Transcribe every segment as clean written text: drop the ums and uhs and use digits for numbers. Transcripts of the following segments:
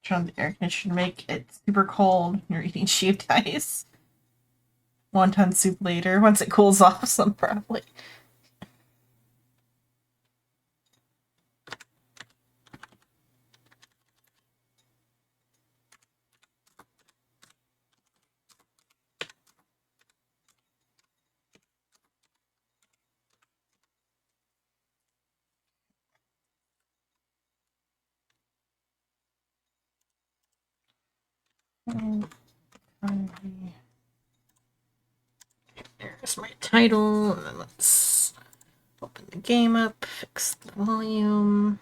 turn on the air conditioner, make it super cold when you're eating shaved ice. Wonton soup later, once it cools off, some probably. There's my title, and then let's open the game up, fix the volume.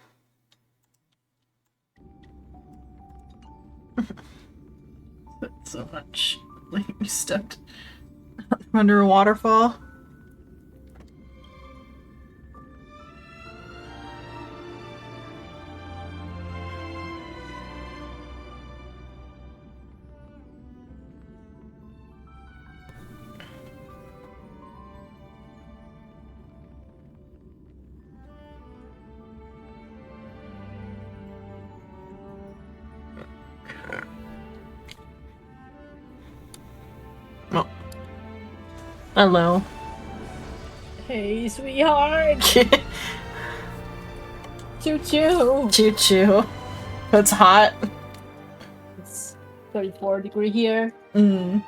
So much like we stepped under a waterfall. Oh. Hello. Hey, sweetheart. Choo choo. Choo choo. It's hot. It's 34-degree here. Mm.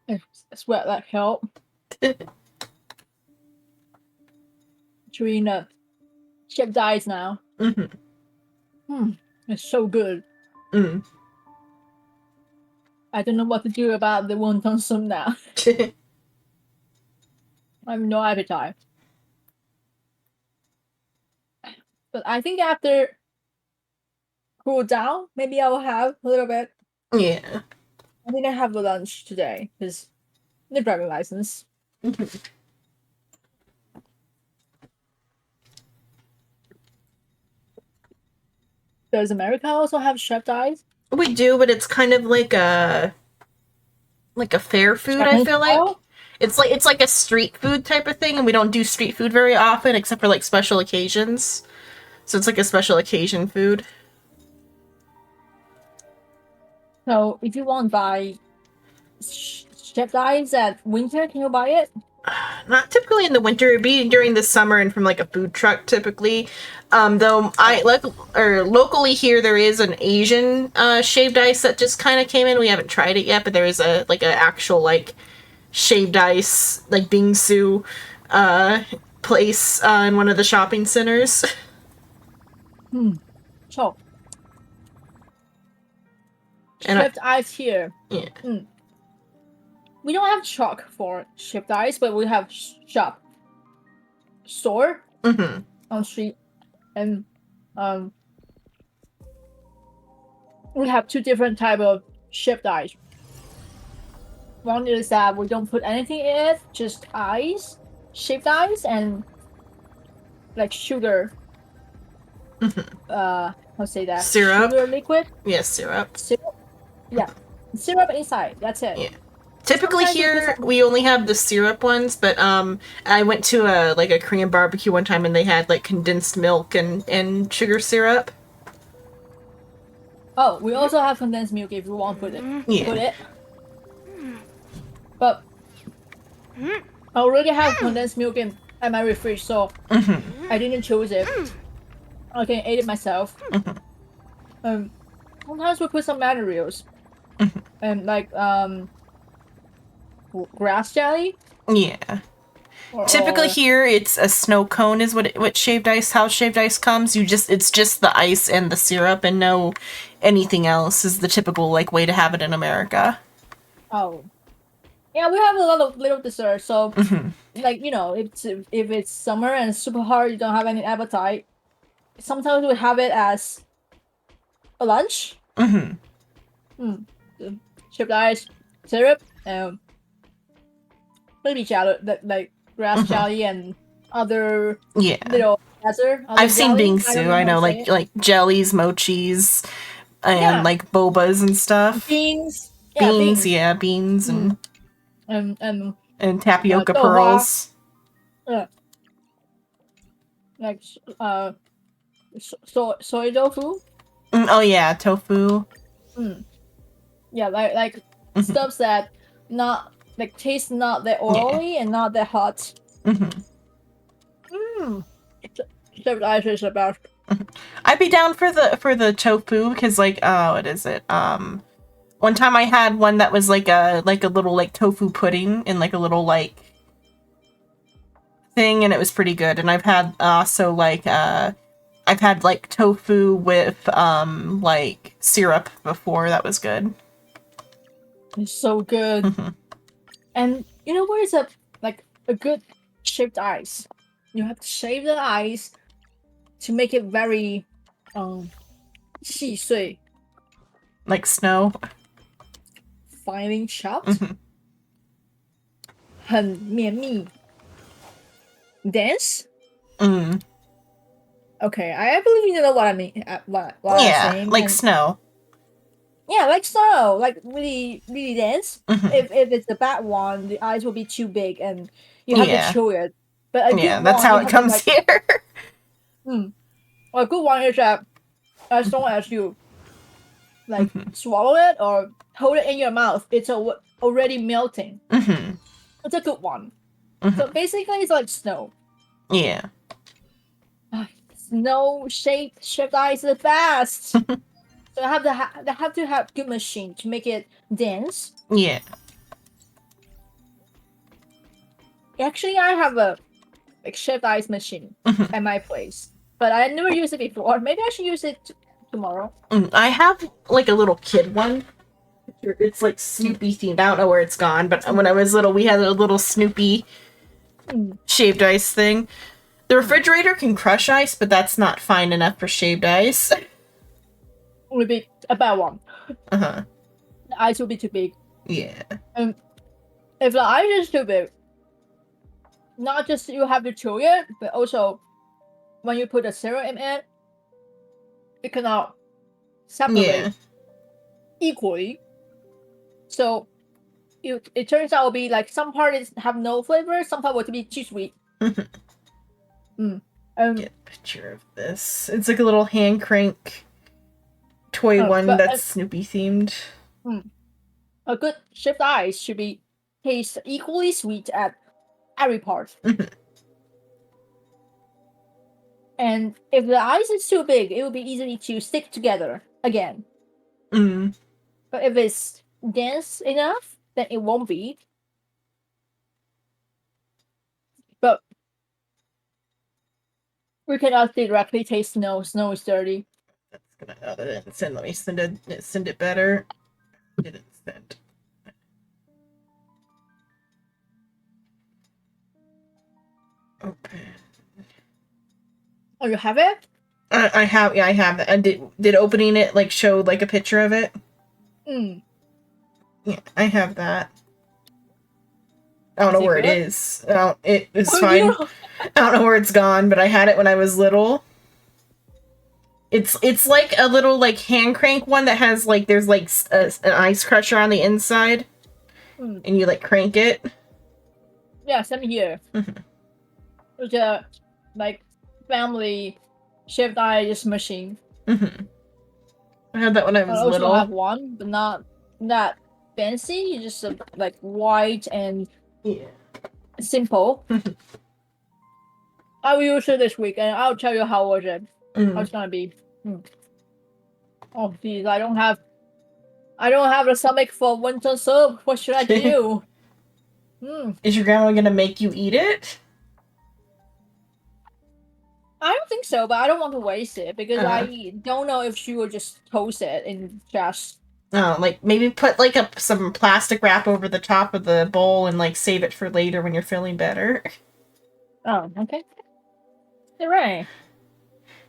I sweat like hell. Chewing up chip dies now. It's so good. I don't know what to do about the wonton soup now. I have no appetite. But I think after cool down, maybe I'll have a little bit. Yeah. I didn't have the lunch today because the driving license. Does America also have shaved ice? We do, but it's kind of like a fair food, I feel like. It's like a street food type of thing, and we don't do street food very often except for like special occasions. So it's like a special occasion food. So if you want to buy shaved ice at winter, can you buy it? Not typically in the winter, it'd be during the summer and from like a food truck typically. Though locally here there is an Asian shaved ice that just kind of came in. We haven't tried it yet, but there is a actual like shaved ice like bingsu place in one of the shopping centers. So shaved ice here. Yeah. We don't have truck for shaved ice, but we have shop store on street, and we have two different type of shaved ice. One is that we don't put anything in it, just ice, shaved ice, and like sugar. How say that? Syrup. Sugar liquid. Yes, syrup. Syrup. Yeah, syrup inside. That's it. Yeah. Typically here we only have the syrup ones, but I went to a Korean barbecue one time and they had like condensed milk and sugar syrup. Oh, we also have condensed milk if you want to put it. Yeah. Put it. But I already have condensed milk at my fridge, so I didn't choose it. I can eat it myself. Sometimes we put some materials. And like grass jelly. Yeah. Typically here it's a snow cone is what shaved ice, how shaved ice comes. It's just the ice and the syrup and no anything else is the typical like way to have it in America. Oh. Yeah, we have a lot of little desserts, so like, you know, if it's summer and it's super hard, you don't have any appetite. Sometimes we have it as a lunch. Shaved ice, syrup, maybe jelly, like grass jelly and other little dessert. I've seen bingsu. I know like jellies, mochis, and like bobas and stuff. Beans. Beans and tapioca pearls. Like soy tofu. Oh yeah, tofu. Yeah, like Mhm. stuff that not like taste not that Yeah. oily and not that hot. Shaved ice is the best. I'd be down for the tofu because like what is it? One time I had one that was like a little like tofu pudding in like a little like thing, and it was pretty good. And I've had also like I've had like tofu with like syrup before. That was good. It's so good. And you know what is a good shaved ice? You have to shave the ice to make it very 细碎 Like snow. finely chopped, 很绵密 dense. Okay, I believe you know what I mean. What I'm Yeah, saying. like And snow. yeah, like snow, like really really dense. Mhm. If it's the bad one, the ice will be too big and you have to Yeah. chew it. But a Yeah, good that's one, how you it have to comes here. a good one is that as long as you like swallow it or hold it in your mouth, it's already melting. It's a good one. So basically, it's like snow. Yeah. Snow shaped ice is the best. So they have to have good machine to make it dense. Yeah. Actually, I have a like shaped ice machine at my place, but I never used it before. Maybe I should use it tomorrow. I have like a little kid one. It's like Snoopy themed. I don't know where it's gone, but when I was little, we had a little Snoopy shaved ice thing. The refrigerator can crush ice, but that's not fine enough for shaved ice. Would be a bad one. The ice will be too big. Yeah. If the ice is too big, not just you have to chew it, but also when you put the syrup in it, it cannot separate equally. So it turns out to be like some parts have no flavor, some part will be too sweet. Get a picture of this. It's like a little hand crank toy one that's Snoopy themed. A good shaved ice should be taste equally sweet at every part. And if the ice is too big, it will be easy to stick together again. But if it's dense enough, then it won't be. But we cannot directly taste snow. Snow is dirty. That's gonna let me send it better. Didn't send. Open. Oh, you have it? I have that. And did opening it like show like a picture of it? Yeah, I have that. I don't know where it is. It was fine. I don't know where it's gone, but I had it when I was little. It's like a little like hand crank one that has like there's like an ice crusher on the inside, and you like crank it. Yeah, same here. It's a like family shaved ice machine. I had that when I was little. I also have one, but not that fancy. Just like white and simple. I will use it this week, and I'll tell you how was it. How it's gonna be. Oh, geez, I don't have the stomach for winter soup. What should I do? Is your grandma gonna make you eat it? I don't think so, but I don't want to waste it because I don't know if she will just toast it and just. Oh, like maybe put like some plastic wrap over the top of the bowl and like save it for later when you're feeling better. Oh, okay. You're right.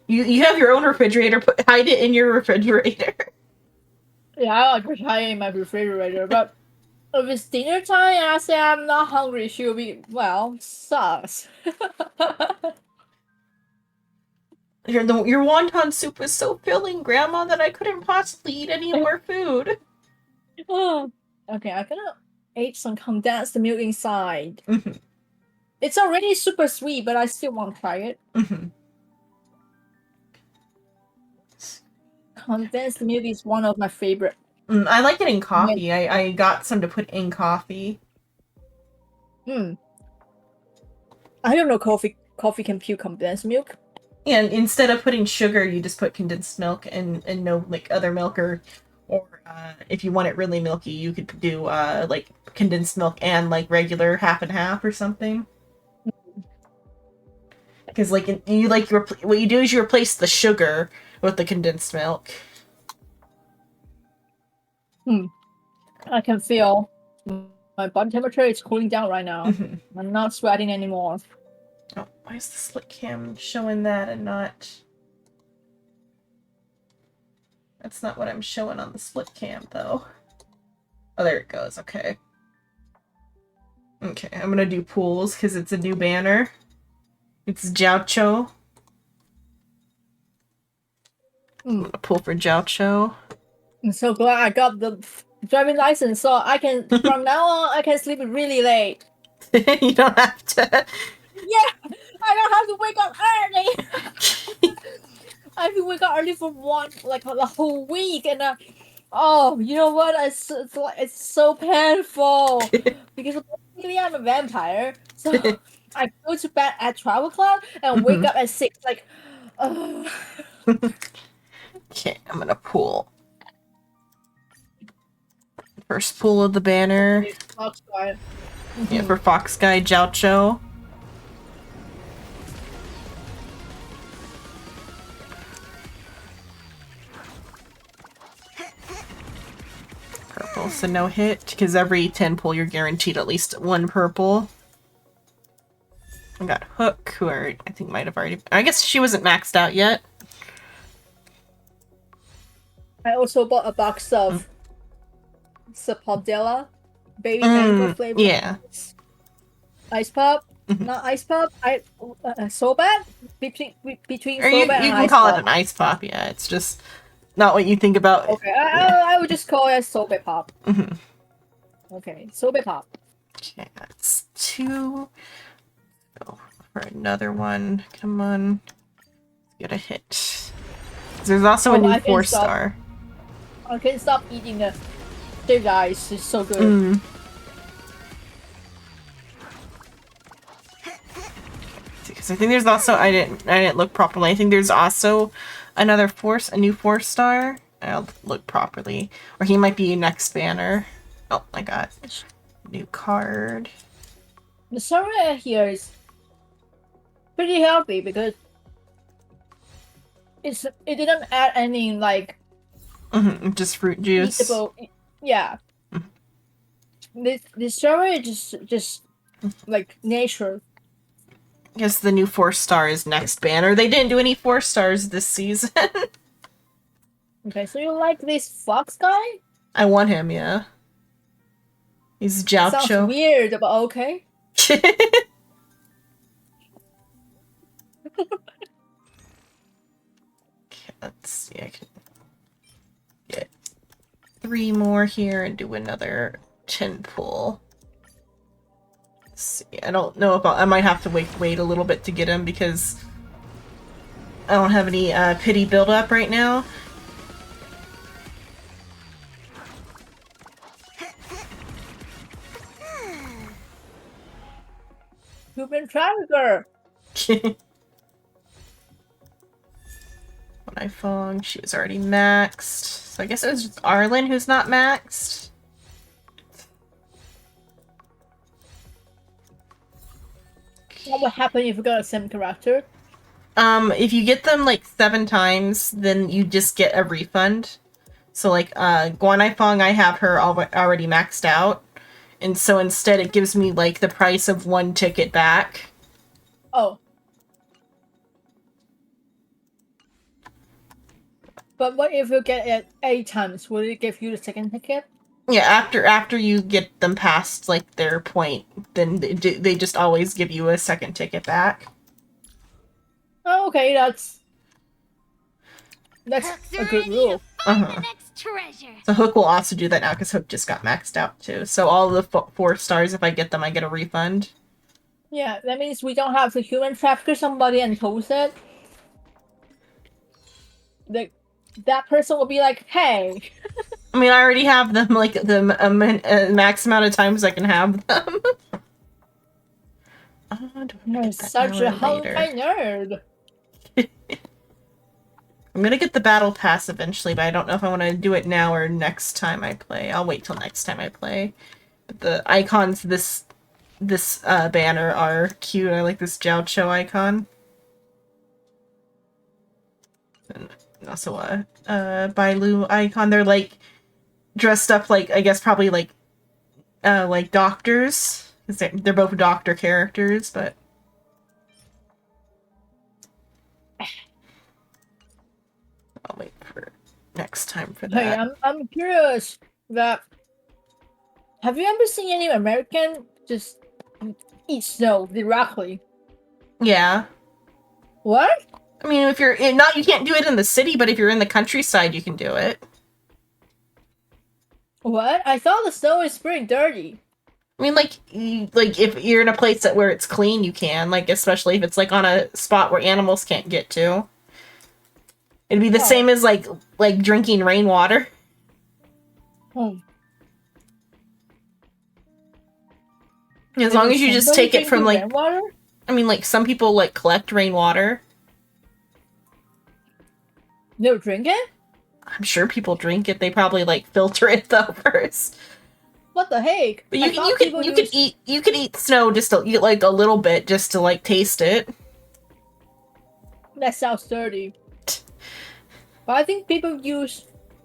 You have your own refrigerator. Hide it in your refrigerator. Yeah, I like to hide it in my refrigerator, but if it's dinner time and I say I'm not hungry, she'll be sus. Your wonton soup was so filling, Grandma, that I couldn't possibly eat any more food. Okay, I'm gonna add some condensed milk inside. It's already super sweet, but I still want to try it. Condensed milk is one of my favorite. I like it in coffee. I got some to put in coffee. I don't know coffee can pure condensed milk. And instead of putting sugar, you just put condensed milk and no like other milk or if you want it really milky, you could do like condensed milk and like regular half and half or something. Because like you like what you do is you replace the sugar with the condensed milk. I can feel my body temperature is cooling down right now. I'm not sweating anymore. Oh, why is the split cam showing that and not... That's not what I'm showing on the split cam, though. Oh, there it goes. Okay. Okay, I'm gonna do pools, because it's a new banner. It's Jiaocho. I'm gonna pull for Jiaocho. I'm so glad I got the driving license, so I can, from now on, I can sleep really late. You don't have to... Yeah! I don't have to wake up early! I have to wake up early for the whole week, and oh, you know what? It's so painful because basically I'm a vampire, so I go to bed at 12 o'clock and wake up at 6. Like, Okay, I'm gonna pull. First pull of the banner. Fox guy. Yeah, for Fox Guy Jiaocho. Purple, so no hit, because every 10 pull you're guaranteed at least one purple. I got Hook, who I think might have already... I guess she wasn't maxed out yet. I also bought a box of Sapodilla baby mango flavor. Yeah. Ice pop, not ice pop. Sobat between Or Sobat you and can ice call pop. it an ice pop, yeah. It's just not what you think about. Okay, I would just call it Sobat pop. Okay, Sobat pop. Okay, that's 2. Go for another one. Come on. Get a hit. There's also a new 4-star. I can't stop eating the shaved ice. It's so good. Because I think there's also I didn't look properly. I think there's also a new 4-star. I'll look properly. Or he might be next banner. Oh, I got new card. The server here is pretty healthy because it didn't add any like just fruit juice. eatable, yeah. This server is just like nature. I guess the new 4-star is next banner. They didn't do any 4-stars this season. Okay, so you like this fox guy? I want him, yeah. He's Jiaocho. Sounds weird, but okay. Let's see, I can get 3 more here and do another 10 pull. Let's see, I don't know if I might have to wait a little bit to get him because I don't have any pity build up right now. Human trafficker. When I Fong, she was already maxed. So I guess it was just Arlen who's not maxed. What would happen if you got a same character? If you get them like 7 times, then you just get a refund. So like Guanai Fong, I have her already maxed out. And so instead it gives me like the price of 1 ticket back. Oh. But what if you get it 8 times? Will it give you the second ticket? Yeah, after you get them past like their point, then they just always give you a second ticket back. Oh, okay, that's a good rule. So Hook will also do that now because Hook just got maxed out too. So all the 4 stars, if I get them, I get a refund. Yeah, that means we don't have to human traffic somebody and toast it. that person will be like, "Hey, I mean, I already have them like the max amount of times I can have them. Do I you're get that such now a or later? hentai nerd." I'm gonna get the battle pass eventually, but I don't know if I want to do it now or next time I play. I'll wait till next time I play. But the icons this banner are cute. I like this Jiao icon. And also a Bailu icon. They're like dressed up like, I guess probably like doctors. 'Cause they're both doctor characters, but I'll wait for next time for Hey, that. I'm curious that have you ever seen any American just eat snow directly? Yeah. What? I mean, if you're not, you can't do it in the city, but if you're in the countryside, you can do it. What? I thought the snow is pretty dirty. I mean, like, like if you're in a place where it's clean, you can. Like, especially if it's like on a spot where animals can't get to. It'd be the Oh. same as like drinking rainwater. Hmm. As long as you just take it from like, rainwater? I mean, like some people like collect rainwater. No drink it? I'm sure people drink it. They probably like filter it though first. What the heck? But I you thought you people could you could use- eat snow just to eat like a little bit just to like taste it. That sounds dirty. But I think people use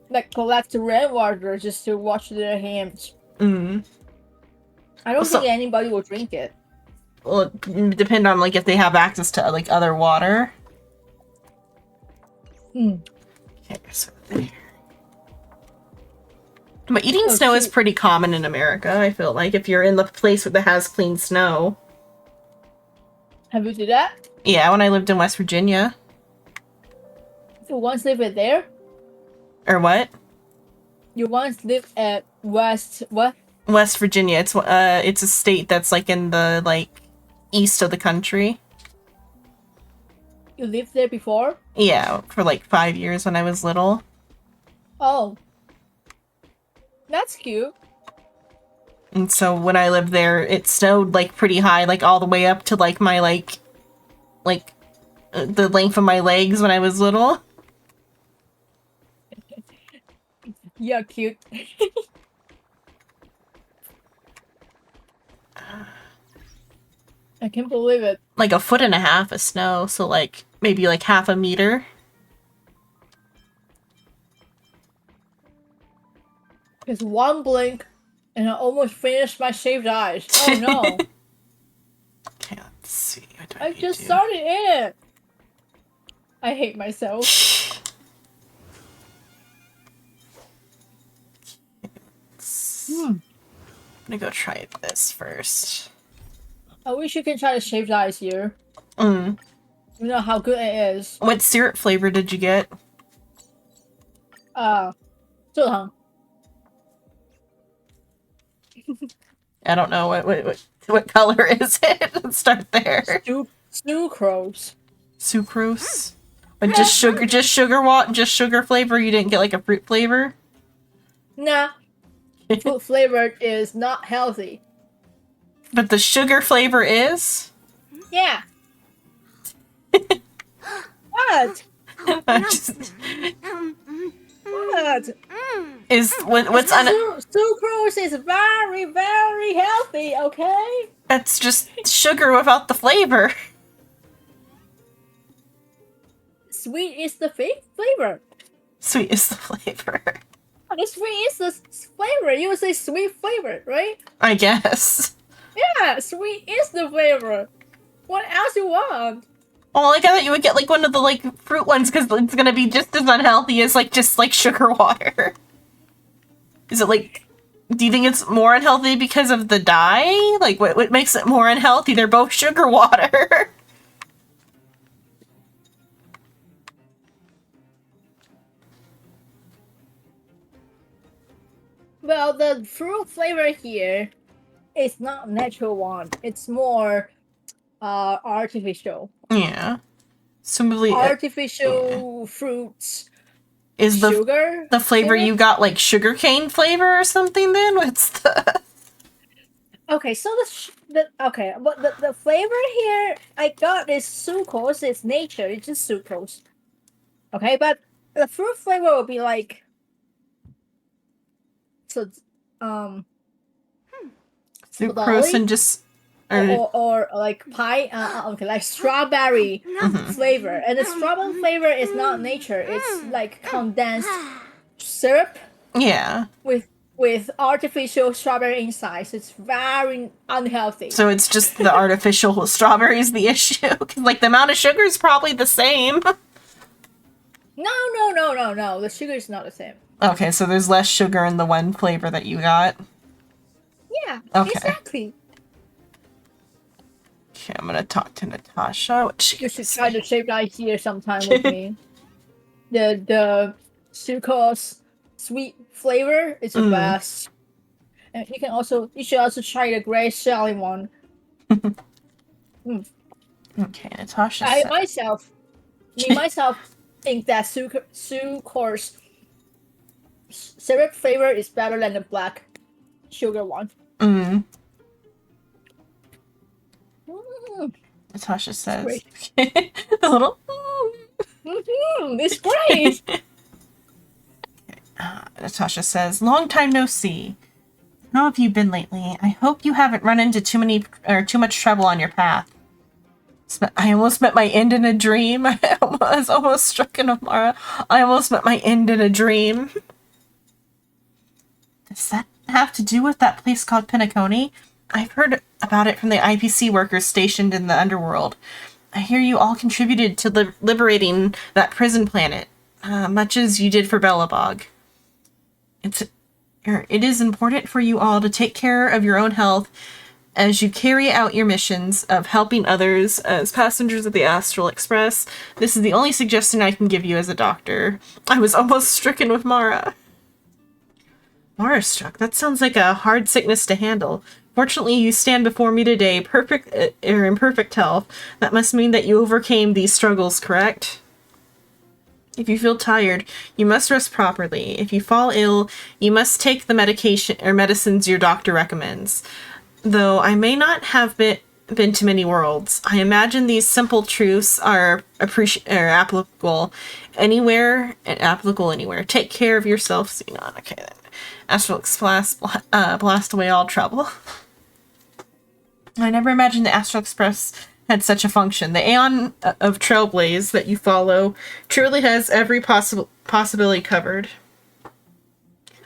like collect rainwater just to wash their hands. Mm. I don't Well, think anybody will drink it. Well, it depend on like if they have access to like other water. Hmm. Okay, so there. But eating Oh, snow is shoot. pretty common in America. I feel like if you're in the place that has clean snow. Have you did that? Yeah, when I lived in West Virginia. You once lived there? Or what? You once lived at West what? West Virginia. It's a state that's like in the like east of the country. You lived there before? Yeah, for like 5 years when I was little. Oh. That's cute. And so when I lived there, it snowed like pretty high, like all the way up to like my like the length of my legs when I was little. Yeah, cute. I can't believe it. Like a foot and a half of snow, so like maybe like half a meter. Just one blink and I almost finished my shaved ice. Oh no. Okay, let's see. What do I need just to- started it. I hate myself. I'm gonna go try this first. I wish you can try the shaved ice here. Mm. You know how good it is. What syrup flavor did you get? 蔗糖. I don't know what color is it. Let's start there. Sucrose. Sucrose. But just sugar flavor. You didn't get like a fruit flavor. Nah. Fruit flavored is not healthy. But the sugar flavor is. Yeah. What? I just- What? is what's on it? Sucrose is very, very healthy, okay? That's just sugar without the flavor. Sweet is the flavor. Sweet is the flavor. The sweet is the flavor. You would say sweet flavor, right? I guess. Yeah, sweet is the flavor. What else you want? Well, like I thought you would get like one of the like fruit ones because it's gonna be just as unhealthy as like just like sugar water. Is it like? Do you think it's more unhealthy because of the dye? Like what makes it more unhealthy? They're both sugar water. Well, the fruit flavor here is not natural one. It's more artificial. Yeah. Presumably, Artificial fruits Is sugar the flavor in it? you got like sugarcane flavor or something then? What's the... Okay, so but the flavor here I got is sucrose. It's nature. It's just sucrose. Okay, but the fruit flavor will be like so Sucrose and just... or like pie. Okay, like strawberry flavor, and the strawberry flavor is not nature. It's like condensed syrup Yeah. with artificial strawberry insides. It's very unhealthy. So it's just the artificial strawberries the issue? 'Cause, like, the amount of sugar is probably the same. No. The sugar is not the same. Okay, so there's less sugar in the one flavor that you got. Yeah, Okay. exactly. Okay, I'm gonna talk to Natasha. What she You should try the shaved ice here sometime with me. The sucrose sweet flavor is the best. And you should also try the gray shelly one. Okay, Natasha. I said- myself think that sucrose syrup flavor is better than the black sugar one. Natasha says. Great. A little. It's great. Natasha says, "Long time no see. How have you been lately? I hope you haven't run into too much trouble on your path." I almost met my end in a dream. I was almost struck in Amara. I almost met my end in a dream. Does that have to do with that place called Penacony? I've heard about it from the IPC workers stationed in the underworld. I hear you all contributed to liberating that prison planet, much as you did for Belobog. It is important for you all to take care of your own health as you carry out your missions of helping others as passengers of the Astral Express. This is the only suggestion I can give you as a doctor. I was almost stricken with Mara. Mara struck? That sounds like a hard sickness to handle. Fortunately, you stand before me today in perfect health. That must mean that you overcame these struggles, correct? If you feel tired, you must rest properly. If you fall ill, you must take the medicines your doctor recommends. Though I may not have been to many worlds, I imagine these simple truths are applicable anywhere. Take care of yourself, Xenon. Okay, then. Astral Express, blast away all trouble. I never imagined the Astral Express had such a function. The Aeon of Trailblaze that you follow truly has every possibility covered.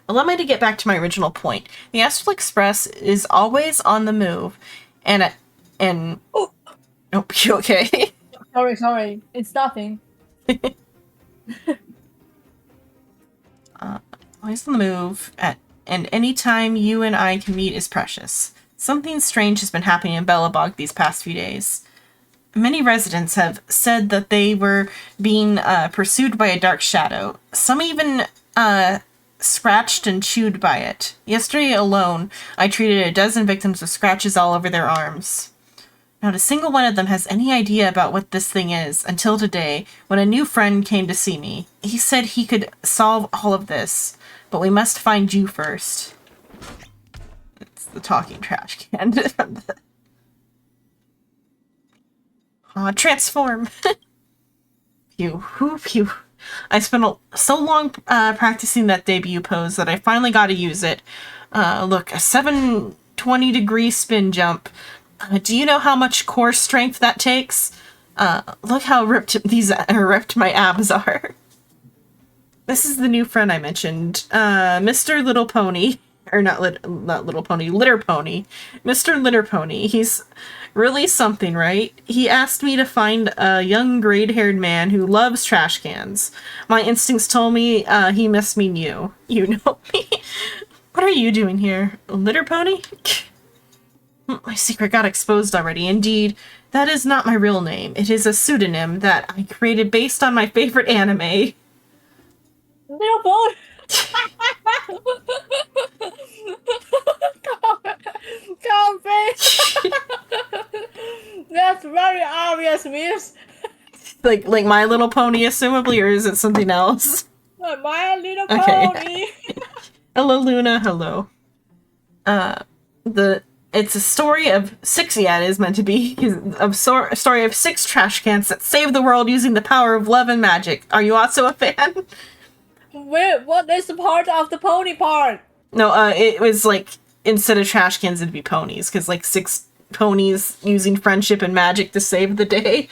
Allow me to get back to my original point. The Astral Express is always on the move, and oh, you okay? Sorry, it's nothing. Always on the move, and any time you and I can meet is precious. Something strange has been happening in Belobog these past few days. Many residents have said that they were being pursued by a dark shadow. Some even scratched and chewed by it. Yesterday alone, I treated a dozen victims with scratches all over their arms. Not a single one of them has any idea about what this thing is until today, when a new friend came to see me. He said he could solve all of this, but we must find you first. It's the talking trash can. Transform. Phew. Phew. I spent so long practicing that debut pose that I finally got to use it. Look, a 720-degree spin jump. Do you know how much core strength that takes? Look how ripped my abs are. This is the new friend I mentioned, Mr. Little Pony, or not Little Pony, Litter Pony. Mr. Litter Pony. He's really something, right? He asked me to find a young gray-haired man who loves trash cans. My instincts told me he must mean you. You know me. What are you doing here, Litter Pony? My secret got exposed already. Indeed, that is not my real name. It is a pseudonym that I created based on my favorite anime. Little boy. Come, face. That's very obvious, miss. Like My Little Pony, assumably, or is it something else? My Little Okay. Pony. Hello, Luna. Hello. The it's a story of six. Yeah, it is meant to be a story of six trash cans that save the world using the power of love and magic. Are you also a fan? Wait, what is the part of the pony part? No, it was like instead of trash cans, it'd be ponies because like six ponies using friendship and magic to save the day.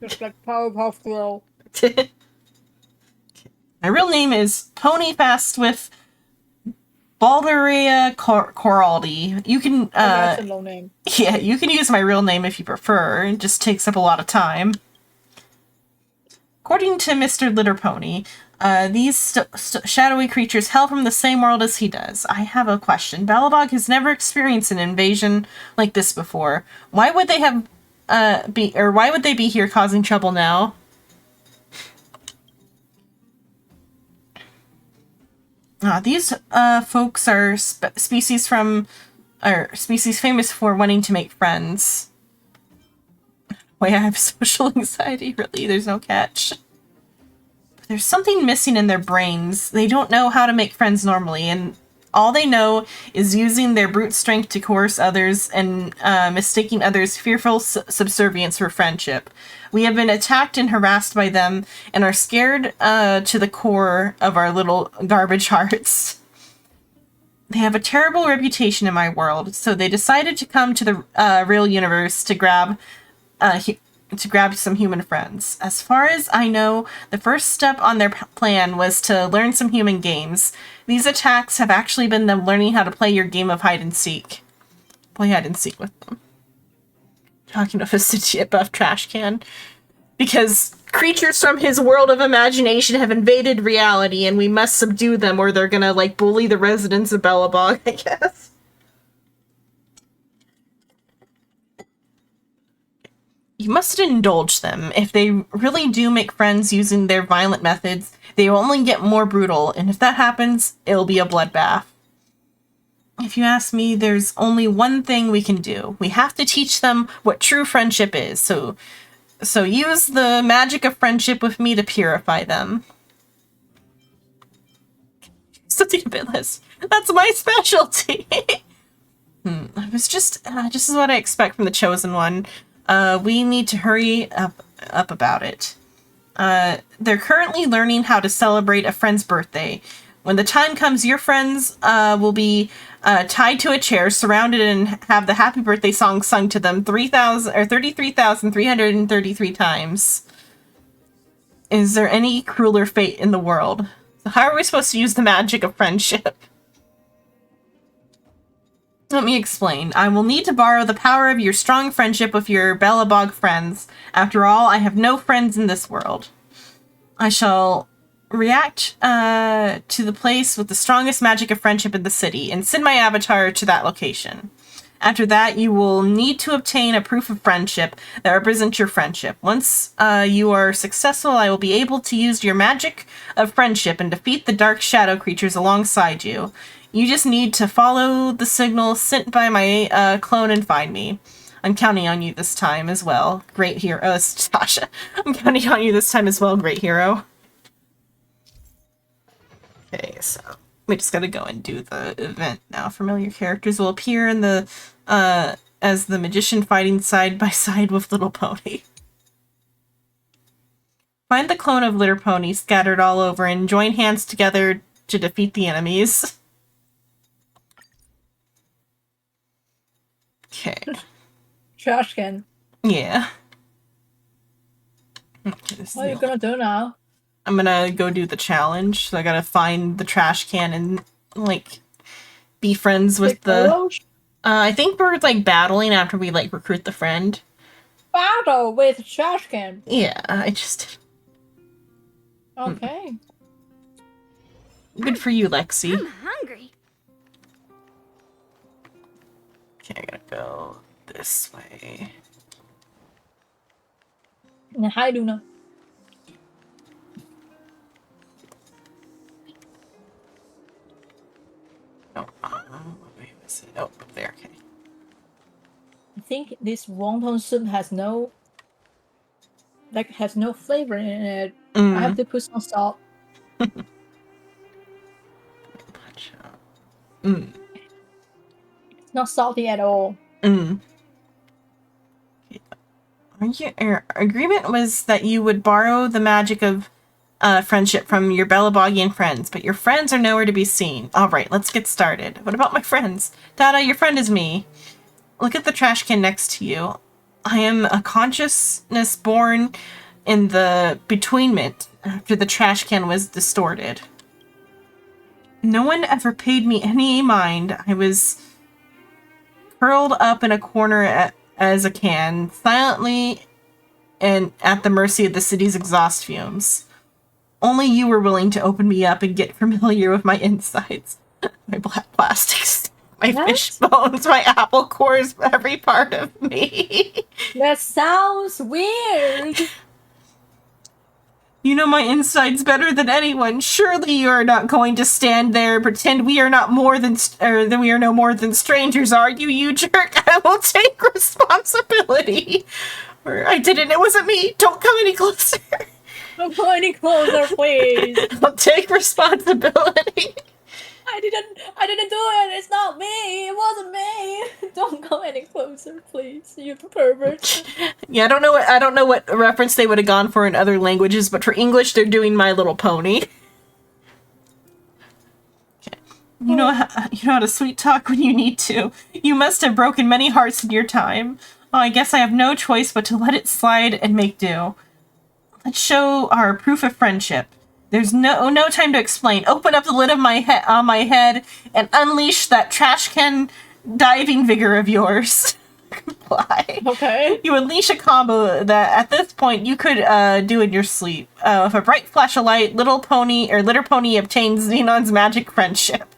Just like Powerpuff Girl. My real name is Pony Fast with Balderia Coraldi. You can That's a low name. yeah, you can use my real name if you prefer. It just takes up a lot of time. According to Mr. Litterpony, these shadowy creatures hail from the same world as he does. I have a question. Balabog has never experienced an invasion like this before. Why would they have why would they be here causing trouble now? These folks are species famous for wanting to make friends. Why I have social anxiety, really? There's no catch. There's something missing in their brains. They don't know how to make friends normally, and all they know is using their brute strength to coerce others and mistaking others' fearful subservience for friendship. We have been attacked and harassed by them and are scared to the core of our little garbage hearts. They have a terrible reputation in my world, so they decided to come to the real universe to grab some human friends. As far as I know, the first step on their plan was to learn some human games. These attacks have actually been them learning how to play your game of hide and seek. Play hide and seek with them. Talking of a city buff trash can. Because creatures from his world of imagination have invaded reality and we must subdue them or they're gonna, like, bully the residents of Belobog, I guess. You must indulge them. If they really do make friends using their violent methods, they will only get more brutal, and if that happens, it'll be a bloodbath. If you ask me, there's only one thing we can do. We have to teach them what true friendship is, so use the magic of friendship with me to purify them. Something a bit less. That's my specialty! It was just is what I expect from the Chosen One. We need to hurry up about it. They're currently learning how to celebrate a friend's birthday. When the time comes, your friends will be tied to a chair, surrounded, and have the happy birthday song sung to them 33,333 times. Is there any crueler fate in the world? So how are we supposed to use the magic of friendship? Let me explain. I will need to borrow the power of your strong friendship with your Belobog friends. After all, I have no friends in this world. I shall react to the place with the strongest magic of friendship in the city and send my avatar to that location. After that, you will need to obtain a proof of friendship that represents your friendship. Once you are successful, I will be able to use your magic of friendship and defeat the dark shadow creatures alongside you. You just need to follow the signal sent by my clone and find me. I'm counting on you this time as well, great hero. Sasha. I'm counting on you this time as well, great hero. Okay, so we just gotta go and do the event now. Familiar characters will appear in the as the magician fighting side by side with Little Pony. Find the clone of Litter Pony scattered all over and join hands together to defeat the enemies. Okay. Trash can. Yeah. Okay, What are you gonna do now? I'm gonna go do the challenge. So I gotta find the trash can and, like, be friends with the... I think we're, like, battling after we, like, recruit the friend. Battle with trash can? Yeah, I just... Okay. Good for you, Lexi. I'm hungry. Okay, I gotta go this way. Hi, Luna. Oh, wait, was it? Oh, up there, okay. I think this wonton soup has no flavor in it. I have to put some salt. It's not salty at all. Our agreement was that you would borrow the magic of friendship from your Belabogian friends, but your friends are nowhere to be seen. All right, let's get started. What about my friends? Dada, your friend is me. Look at the trash can next to you. I am a consciousness born in the betweenment after the trash can was distorted. No one ever paid me any mind. I was curled up in a corner as a can, silently and at the mercy of the city's exhaust fumes. Only you were willing to open me up and get familiar with my insides. My black plastics, my fish bones, my apple cores, every part of me. That sounds weird. You know my insides better than anyone. Surely you are not going to stand there and pretend we are not more than, or that we are no more than strangers, are you, you jerk? I will take responsibility. Or I didn't. It wasn't me. Don't come any closer. Don't come any closer, please. I'll take responsibility. I didn't do it. It's not me. It wasn't me. Don't come any closer, please. You pervert. Yeah, I don't know what reference they would have gone for in other languages, but for English, they're doing My Little Pony. Okay. You know how to sweet talk when you need to. You must have broken many hearts in your time. Oh, I guess I have no choice but to let it slide and make do. Let's show our proof of friendship. There's no time to explain. Open up the lid of my head and unleash that trash can diving vigor of yours. Comply. Okay. You unleash a combo that at this point you could do in your sleep. With a bright flash of light, Litter Pony obtains Xenon's magic friendship.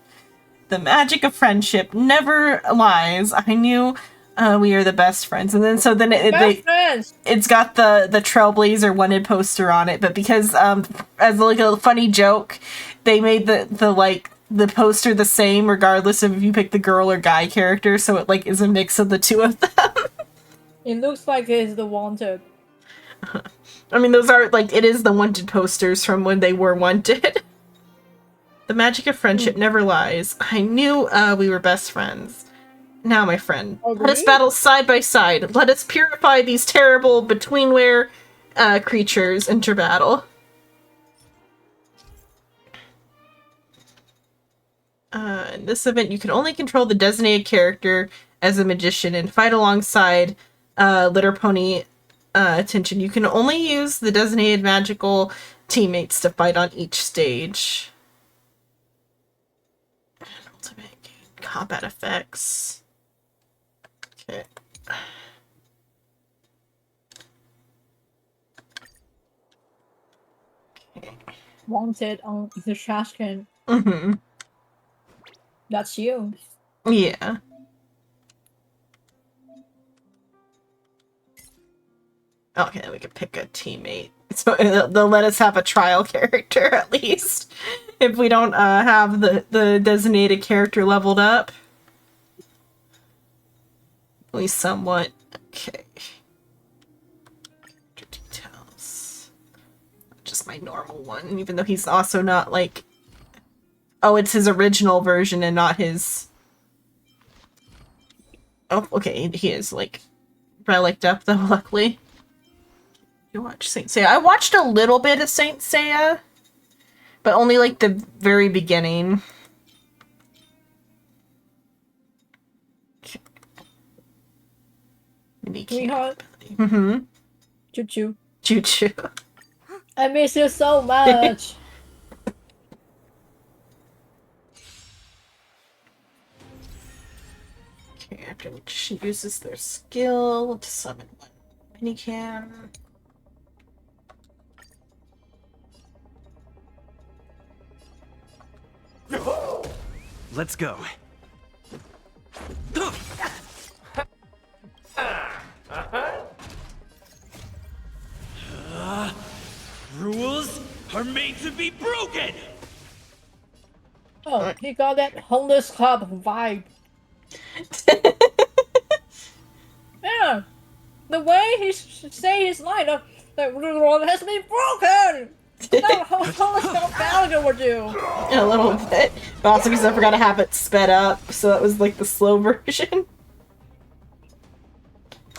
The magic of friendship never lies. I knew we are the best friends, and then it's got the Trailblazer wanted poster on it, but because as like a funny joke, they made the poster the same regardless of if you pick the girl or guy character, so it like is a mix of the two of them. It looks like it's the wanted. I mean, those are like, it is the wanted posters from when they were wanted. The magic of friendship never lies. I knew we were best friends. Now, my friend, let us battle side by side. Let us purify these terrible betweenware creatures. Enter battle. In this event, you can only control the designated character as a magician and fight alongside Litter Pony attention. You can only use the designated magical teammates to fight on each stage. And ultimate combat effects. Okay. Wanted on the trash can. Mm-hmm. That's you. Yeah. Okay, we can pick a teammate. So they'll let us have a trial character at least. If we don't have the designated character leveled up. At least somewhat. Okay. Details. Just my normal one, even though he's also not like... Oh, it's his original version and not his... Oh, okay, he is like relicked up though, luckily. You watch Saint Seiya. I watched a little bit of Saint Seiya, but only like the very beginning. Sweetheart. Mm-hmm. Choo-choo. Choo-choo. I miss you so much. Okay, after magician uses their skill to summon one minican. Let's go. Rules are made to be broken! Oh, he got that homeless club vibe. The way he say his line of the rule has been broken. How much Gallagher would do? A little bit. But also because I forgot to have it sped up, so that was like the slow version.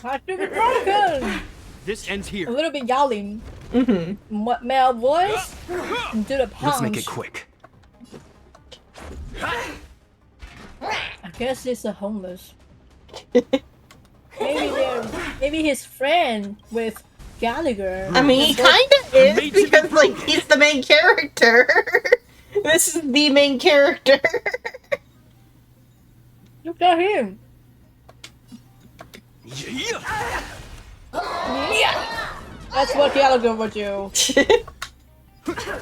I should be broken. This ends A here. little bit yelling. Mm-hmm. What male voice? And do the punch. Let's make it quick. I guess he's a homeless. Maybe his friend with Gallagher. I mean, he kind of is because, like, he's the main character. This is the main character. Look at him. Yeah. Yeah. That's what Gallagher would do.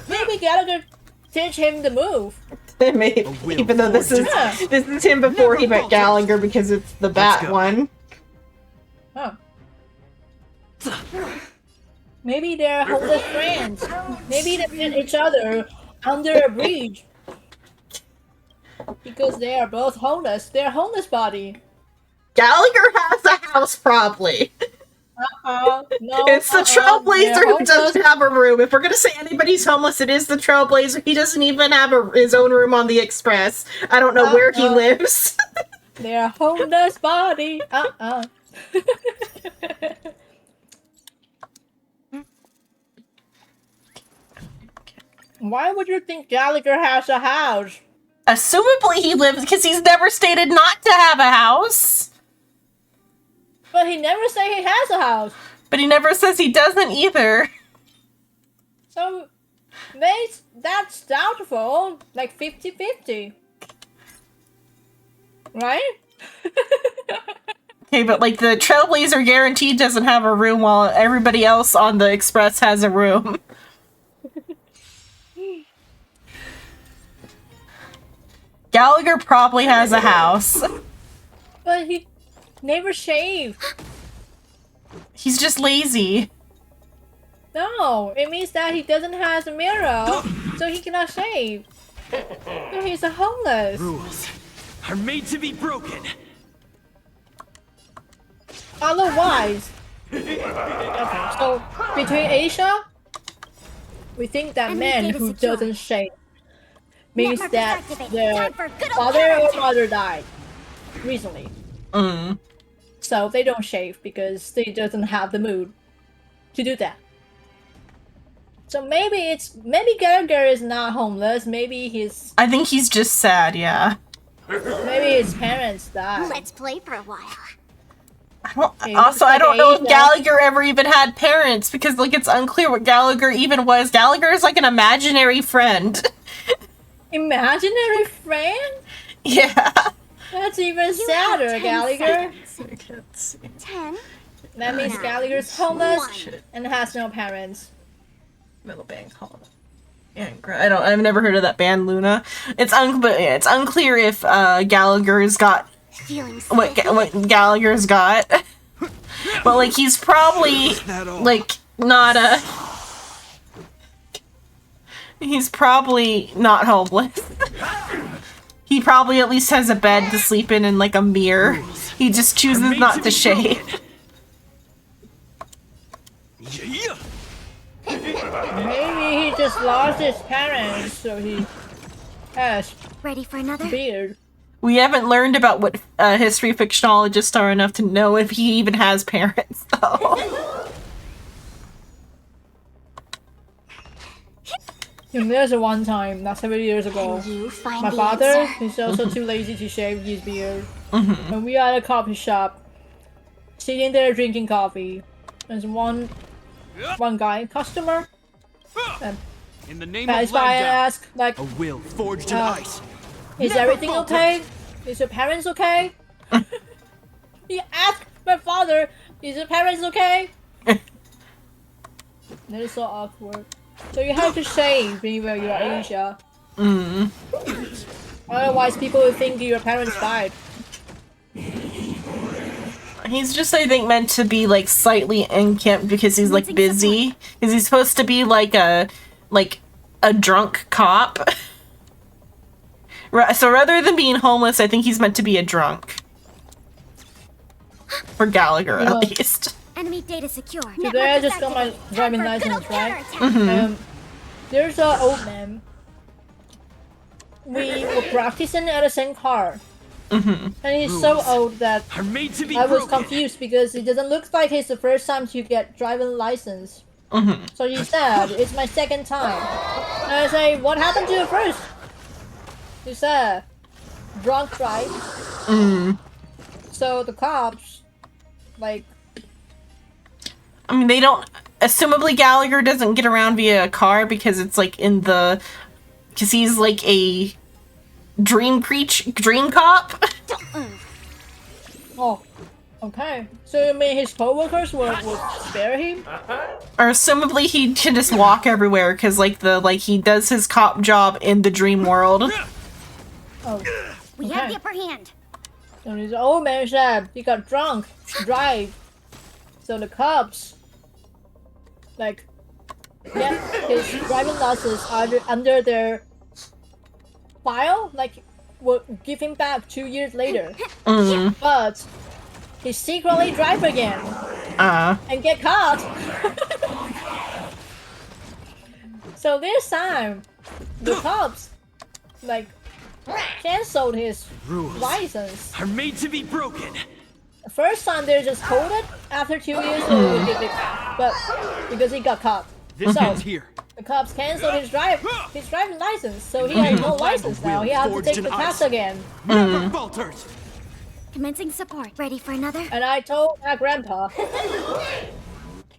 Maybe Gallagher teach him the move. Maybe, even though this is him before he met Gallagher because it's the bat go. one. Huh. Maybe they're homeless friends. Maybe they met each other under a bridge. Because they are both homeless. They're homeless body. Gallagher has a house, probably. No. It's the Trailblazer They're who doesn't have a room. If we're gonna say anybody's homeless, it is the Trailblazer. He doesn't even have his own room on the Express. I don't know where he lives. They're homeless body. Why would you think Gallagher has a house? Assumably he lives because he's never stated not to have a house. But he never say he has a house. But he never says he doesn't either. So, that's doubtful. Like 50-50. Right? Okay, but like the Trailblazer guaranteed doesn't have a room while everybody else on the Express has a room. Gallagher probably has a house. But he never shaved. He's just lazy. No, it means that he doesn't have a mirror, so he cannot shave. So he's a homeless. Rules are made to be broken. Otherwise, okay. So between Asia, we think that Enemy man data who secure. doesn't shave means Network that is activated. their Time for good old father or parenting. mother died recently, Mm. so they don't shave because they doesn't have the mood to do that. So maybe Gallagher is not homeless. Maybe I think he's just sad, yeah. his parents died. Let's play for a while. Okay, Also, looks I don't like know if Asia- Gallagher ever even had parents because, like, it's unclear what Gallagher even was. Gallagher is like an imaginary friend. Imaginary friend? Yeah. That's even You sadder, have 10 Gallagher. seconds. 10. That means Nine. Gallagher's homeless One. and has no parents. Middle band called. Yeah, I've never heard of that band, Luna. It's unclear if Gallagher's got Feeling what sleepy? Gallagher's got. But like he's probably That all? like not a. He's probably not homeless. He probably at least has a bed to sleep in and like a mirror. He just chooses Are made not to to be shave. Yeah. Maybe he just lost his parents, so he has Ready for another? beard. We haven't learned about what history fictionologists are enough to know if he even has parents, though. And there's a one time, not several years ago. Can you find My the father answer? is also too lazy to shave his beard. And we are at a coffee shop, sitting there drinking coffee. There's one guy, customer, and In the name pass of by and Lagda, ask, like, a will forged in Uh, ice. is Never everything falter. okay? Is your parents okay? He asked my father, is your parents okay? That is so awkward. So you have to shave when you are Asia. Otherwise people will think your parents died. He's just, I think, meant to be like slightly unkempt because he's like busy. Because he's supposed to be like a drunk cop. So rather than being homeless, I think he's meant to be a drunk. For Gallagher, Yeah. at least. Enemy data secure. Today I just got my driving license, right? there's an old man. We were practicing at the same car. And he's so old that Are made to be I was broken. confused because it doesn't look like it's the first time to get driving license. So he said, it's my second time. And I say, what happened to you first? He said, drunk drive. So the cops, like, I mean, they don't. Assumably, Gallagher doesn't get around via a car because it's like in the. Because he's like a dream cop. oh, okay. So you mean his coworkers would spare him? Or assumably he can just walk everywhere because he does his cop job in the dream world. Oh, We have the upper hand. and his old man said he got drunk, drive. So the cops, like, get his driving license under their file, like, will give him back 2 years later. But he secretly drive again and get caught. So this time, the cops, like, canceled his license. Are made to be broken. The first time they just hold it. After 2 years, they will give it back. But because he got caught, This So- ends here. the cops canceled his driving license. So he has no license now. He has to take the test again. Never falters. Commencing support. Ready for another? And I told my grandpa.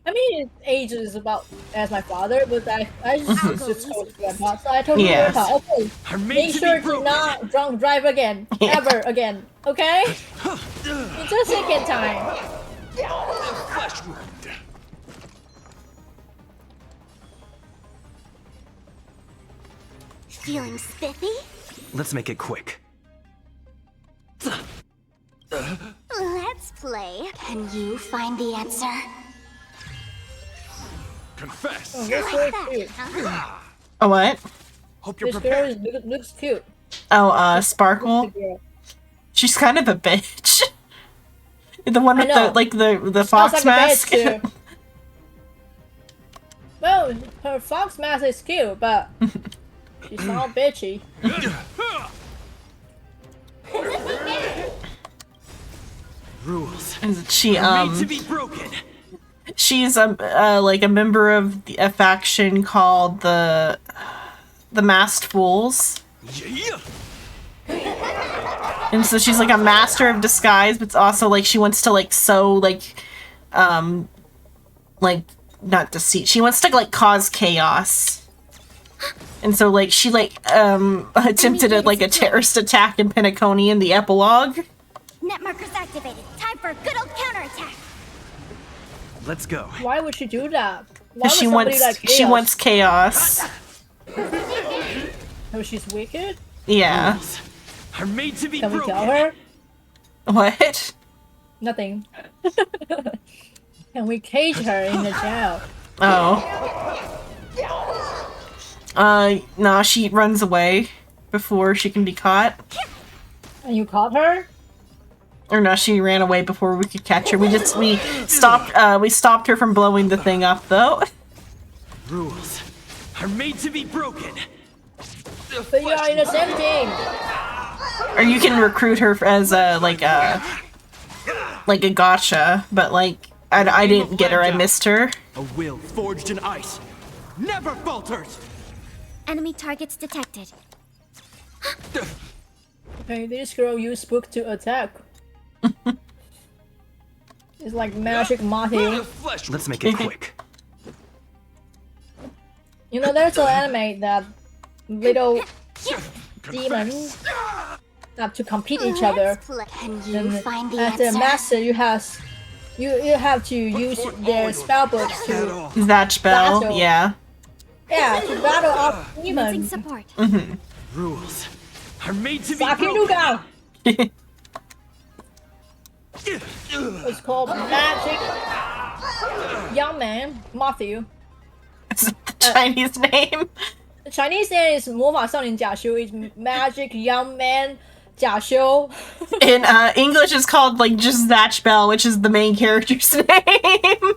I mean, his age is about as my father, but I just told grandpa. So I told Yes. grandpa, okay, Are made make to sure be to broken. not drunk drive again, ever again, okay? It's a second time. Flesh wound. Feeling spiffy? Let's make it quick. Let's play. Can you find the answer? Confess. Oh, this girl is cute. A what? Hope you're This girl prepared. looks cute. Oh, Sparkle. Good girl. She's kind of a bitch. The one with know. the Sounds fox like mask. a bitch, too. Well, her fox mask is cute, but she's not bitchy. Rules. She Are made to be broken. she's a member of a faction called the Masked Fools. Yeah. And so she's like a master of disguise, but it's also like she wants to like sow like not deceit. She wants to like cause chaos. And so like she attempted a terrorist attack in Penacony in the epilogue. Net markers activated. Time for a good old counterattack. Let's go. Why would she do that? Why Because would she somebody wants like she chaos? wants chaos. Oh, she's wicked? Yeah. Rules are made to be Can we broken. tell her? What? Nothing. Can we cage her in the jail? Oh. No, she runs away before she can be caught. And you caught her? Or no, she ran away before we could catch her. We stopped her from blowing the thing up though. Rules are made to be broken. But you are in the same team. Or you can recruit her as a gotcha, but like I didn't get her, I missed her. A will forged in ice never falters. Enemy targets detected. Okay, this girl used spook to attack. It's like magic Matthew. Flesh. Let's make it quick. You know, there's an anime that little demons have to compete each other. Let's play. Can you And find the as the answer? master, you have to use their spell books to Zatch Bell, Battle. yeah. to battle off Commencing demons. support. Rules are made to be Saki broken. Nuga! It's called Magic Young Man Matthew. It's the Chinese name. The Chinese name is 魔法少年假修. It's Magic Young Man 假修. In English is called like just Zatch Bell, which is the main character's name.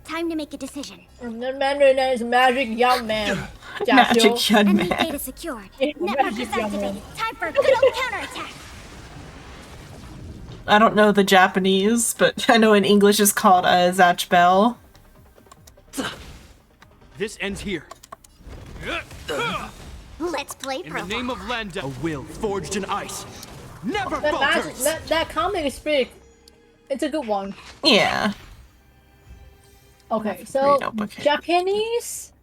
Time to make a decision. And the Mandarin name is Magic Young Man. Jasio. Magic Young Enemy Man. data secured. Yeah, Network Magic is Young Man. activated. Time for a good old counterattack. I don't know the Japanese, but I know in English it's called Zatch Bell. This ends here. Let's play In the Prova. name of Landa, a will forged in ice. Never That magic, falters. that comic is pretty. It's a good one. Yeah. Okay, so Read up, okay. Japanese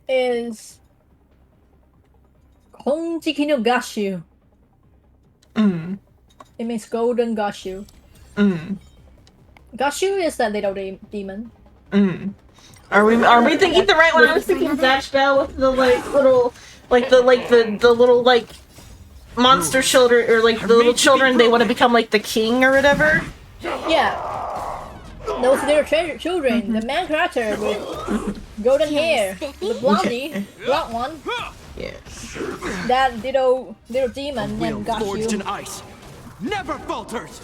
is Konjiki no Gashu. Mm. It means golden Gashu. Mm. Gashu is that little demon. Mm. Are we thinking the right one? I was thinking Zatch Bell with the little the little like monster children or like the little children they want to become like the king or whatever. Yeah. Those little children, the main character with golden hair, the blondie, blonde one, Yeah. that little demon Will named forged in Gashu. ice. Never falters.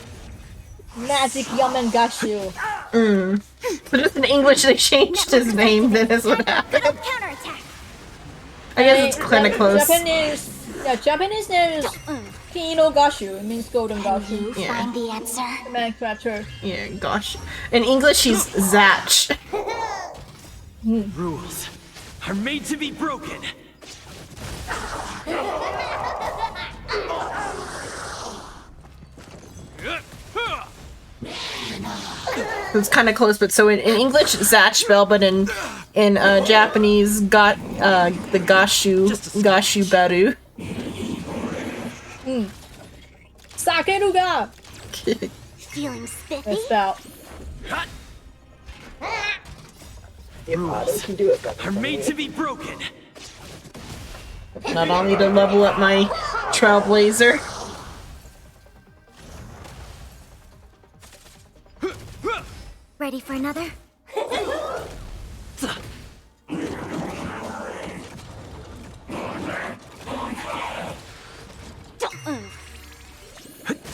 Magic Yaman Gashu. Mm. But just in English they changed his name. Then is what Good happened. old counterattack. I guess it's kind of close. Japanese name is Kino Gashu. It means golden Can Gashu. you Yeah. find the answer? The main character. Yeah, gosh. In English he's Zatch. Rules are made to be broken. It's kind of close, but so in English Zatch Bell, but in Japanese got the Gashu Baru. Sakeruga! Feeling spiffy? That's about. Rules are made to be broken. Not only to level up my Trailblazer. Ready for another? Don't move.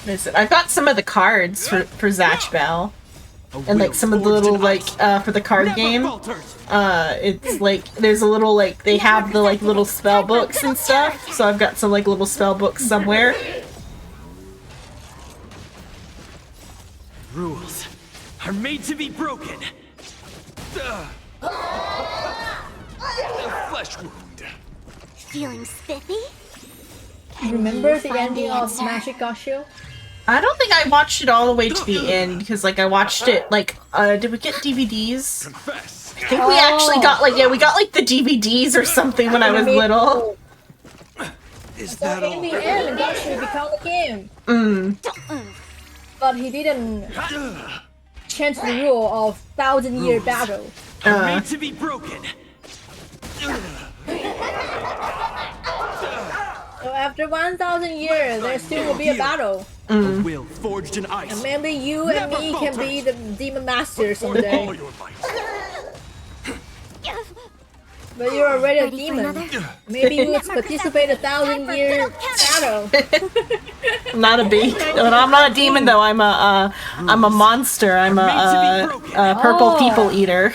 Listen, I've got some of the cards for Zatch Bell. A And like will some of the forged little in like ice. for the card Never game. falters. It's like there's a little like they have the like little spell books and stuff. So I've got some like little spell books somewhere. Rules are made to be broken. A flesh wound. Feeling spiffy? Remember you the find ending the of answer? Magic Gashu? I don't think I watched it all the way to the end because like I watched it like did we get DVDs? Confess. I think we actually got like we got like the DVDs or something when I was little. Is So that in all? the end, Gashu became the king. Don't move. But he didn't change the rule of 1,000-year battle. Are made to be broken. So after 1,000 years, there still will be a battle. A will forged in ice. And maybe you and Never me can be the demon master All someday. your might. But you're already a Ready for demon. another? Maybe you would participate in a 1,000-year battle. I'm not a bee. No, I'm not a demon though. I'm a monster. I'm a purple Oh. people eater.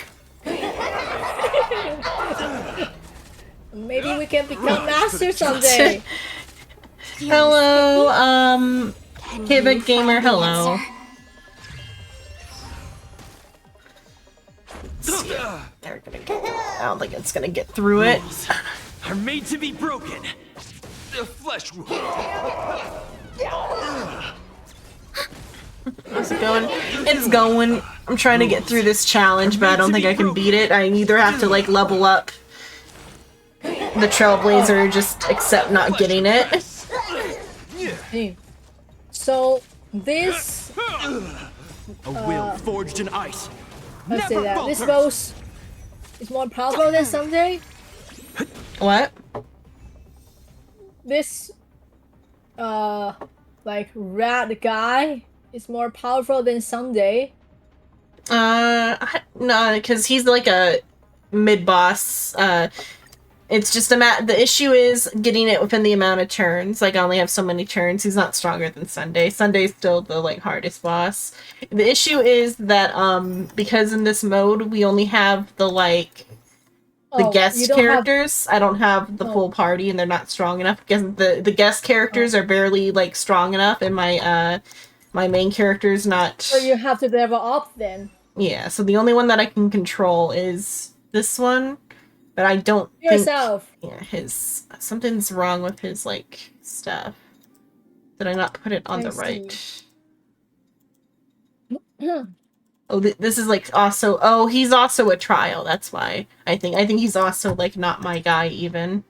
Maybe we can become masters someday. Hello, Can Pivot you Gamer, find the hello. answer? They're gonna get. I don't think it's gonna get through it. Rules are made to be broken. A flesh wound. How's it going? It's going. I'm trying to get through this challenge, but I don't think I can beat it. I either have to like level up the Trailblazer or just accept not getting it. Hmm. So this, A will forged in ice. let's say Never that this falters. boss is more powerful than Sunday. What? This, like rat guy is more powerful than Sunday. No, because he's like a mid boss. It's just the issue is getting it within the amount of turns. Like I only have so many turns. He's not stronger than Sunday. Sunday's still the like hardest boss. The issue is that because in this mode we only have the like The Oh, guest you don't have- characters, I don't have the Oh. full party, and they're not strong enough because the guest characters are barely like strong enough, and my main character's not. So you have to level up then. Yeah, so the only one that I can control is this one, but I don't Yourself. think. Yeah, his something's wrong with his like stuff. Did I not put it on I the see. right? Oh, this is like also. Oh, he's also a trial. That's why I think he's also like not my guy even.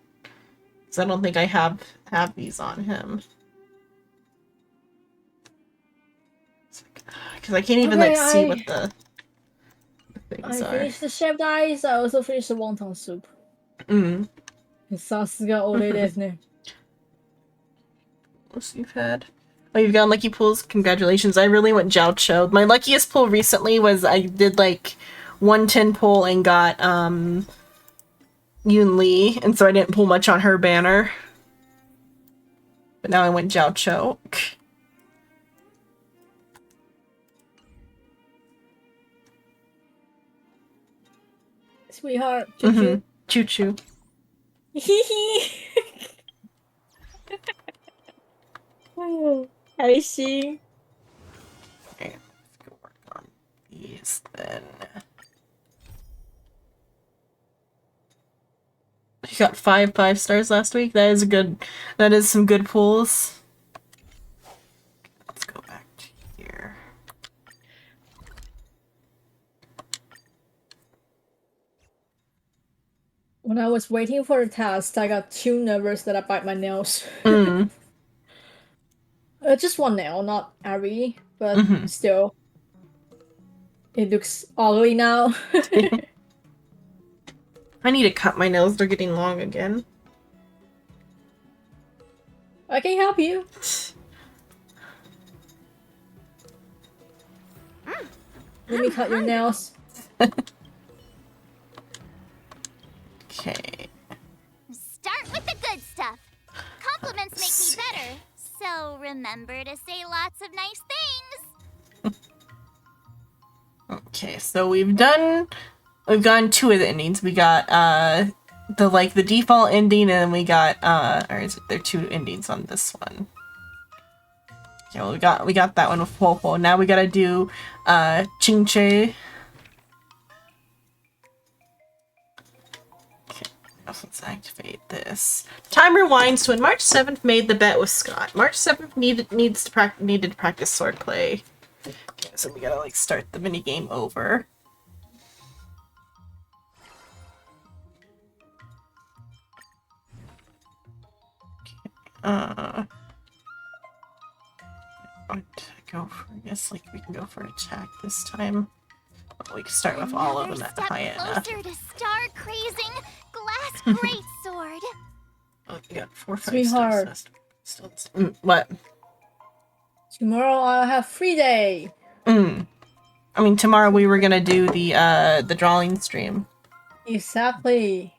So I don't think I have these on him. Because I can't even Okay, like see I- what the I things are. finished the chef dice. I also finished the wonton soup. Mm. さすが俺ですね。 Most you've had. Oh, you've gotten lucky pulls. Congratulations! I really went Jiao Cho. My luckiest pull recently was I did like 110 pull and got Yoon Lee, and so I didn't pull much on her banner. But now I went Jiao Cho. Sweetheart. Mm-hmm. Choo choo. Hee 开心。 Okay, let's go work on these then. You got 5 stars last week. That is a good. That is some good pulls. Let's go back to here. When I was waiting for the test, I got too nervous that I bite my nails. Mm. Just one nail, not every, but Mhm. still. It looks ugly now. I need to cut my nails. They're getting long again. I can help you. Let me cut your nails. Okay. Start with the good stuff. Compliments make me better, so remember to say lots of nice things. Okay, so we've gotten 2 of the endings. We got the default ending, and then we got or is it there are 2 endings on this one? Yeah, well, we got that one with Popo. Now we gotta do Chingche. Okay, now let's activate this. Time rewinds to when March 7th made the bet with Scott. March 7th needed to practice swordplay. Okay, so we gotta like start the mini game over. Okay, go for, I guess like we can go for attack this time. Well, we can start with all of them at Another high step enough. closer to star-crazing glass greatsword. Oh, we got 4 5 Sweetheart. stars. Still, what? Tomorrow I'll have free day. I mean, tomorrow we were gonna do the drawing stream. Exactly.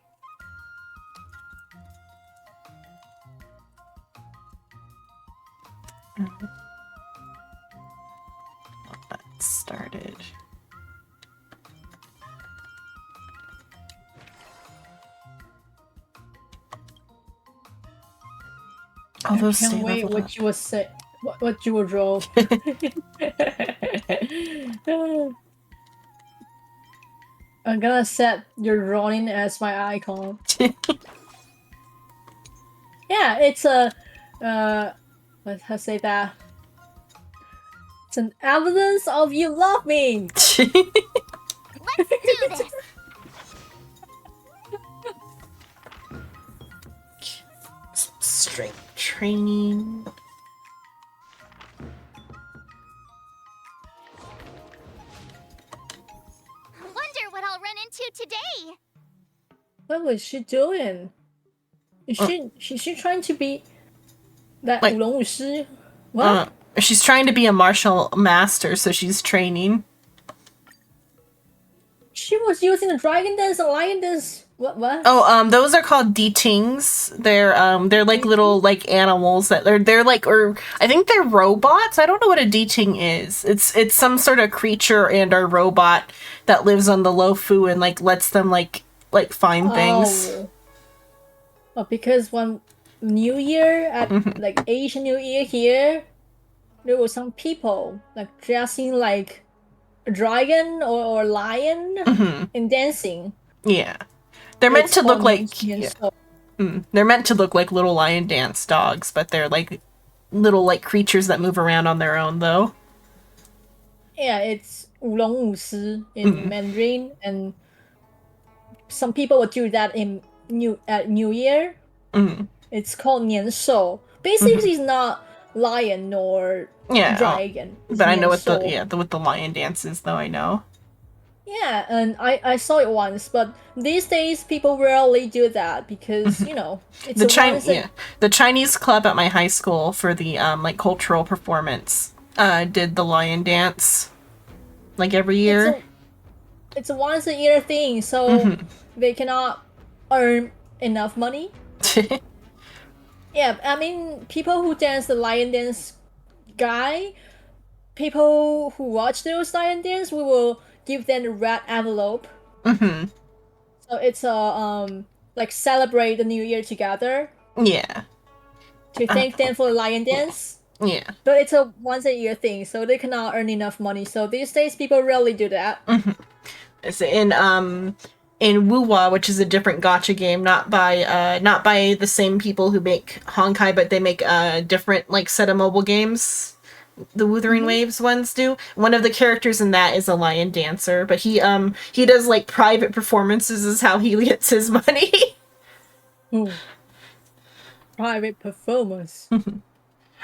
That started. Oh, I those can't stay wait leveled what you will say. What you will draw. I'm gonna set your drawing as my icon. up. Yeah, it's a let's say that. It's an evidence of you love me. Let's do this. Strength training. Wonder what I'll run into today. What was she doing? Is she trying to be that Like- 舞龙舞狮? What? She's trying to be a martial master, so she's training. She was using the dragon dance and lion dance. What? Oh, those are called detings. They're like little like animals that they're like, or I think they're robots. I don't know what a deting is. It's some sort of creature and or robot that lives on the Lofu and like lets them like like find things. Oh, because one New Year at like Asian New Year here, there were some people like dressing like a dragon or lion and dancing. Yeah, they're meant It's to look called like Nianshou. they're meant to look like little lion dance dogs, but they're like little like creatures that move around on their own though. Yeah, it's 舞龙舞狮 in Mandarin, and some people would do that in New Year. It's called 年兽. Basically, it's not lion nor Yeah, dragon. It's but I know what 年兽. what the lion dance is though. I know. Yeah, and I saw it once, but these days people rarely do that because you know it's The a once the Chinese club at my high school for the like cultural performance did the lion dance like every year. it's a once a year thing, so they cannot earn enough money. Yeah, I mean, people who dance the lion dance guy, people who watch those lion dance, we will give them a red envelope. So it's a like celebrate the new year together Yeah, to thank them for the lion dance. yeah. But it's a once a year thing, so they cannot earn enough money. So these days, people rarely do that. It's in Wuwa, which is a different gotcha game, not by the same people who make Honkai, but they make a different like set of mobile games. The Wuthering Waves ones do. One of the characters in that is a lion dancer, but he does like private performances is how he gets his money. Private performance.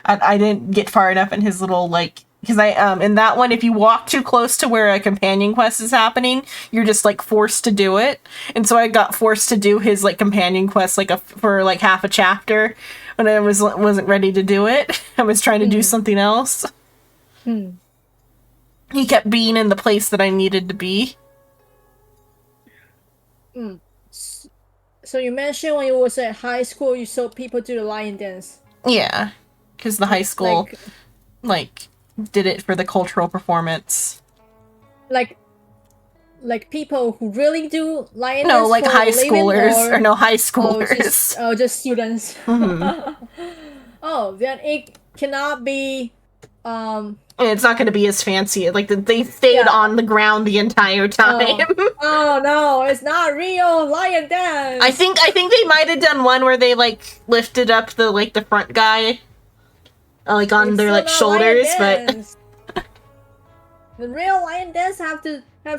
I didn't get far enough in his little like because in that one if you walk too close to where a companion quest is happening you're just like forced to do it, and so I got forced to do his like companion quest like for like half a chapter when I wasn't ready to do it. I was trying to do something else. He kept being in the place that I needed to be. So you mentioned when you was at high school, you saw people do the lion dance. Yeah, because the high school like did it for the cultural performance. Like people who really do lion No, dance like for high a living, schoolers or no high Oh, schoolers. just students. Oh, then it cannot be. And it's not going to be as fancy. Like they stayed on the ground the entire time. Oh no, it's not real lion dance. I think they might have done one where they like lifted up the front guy, like on It's their still like not shoulders, lion but dance. The real lion dance have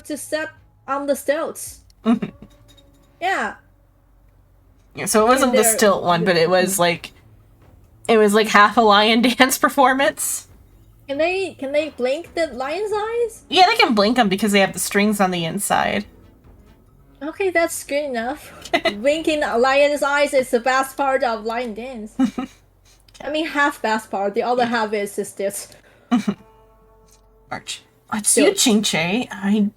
to step on the stilts. Yeah. yeah, so it wasn't the they're- stilt one, but it was like half a lion dance performance. Can they blink the lion's eyes? Yeah, they can blink them because they have the strings on the inside. Okay, that's good enough. Blinking a lion's eyes is the best part of lion dance. I mean, half best part. The other half is just this. March. It's you, Ching-Che. I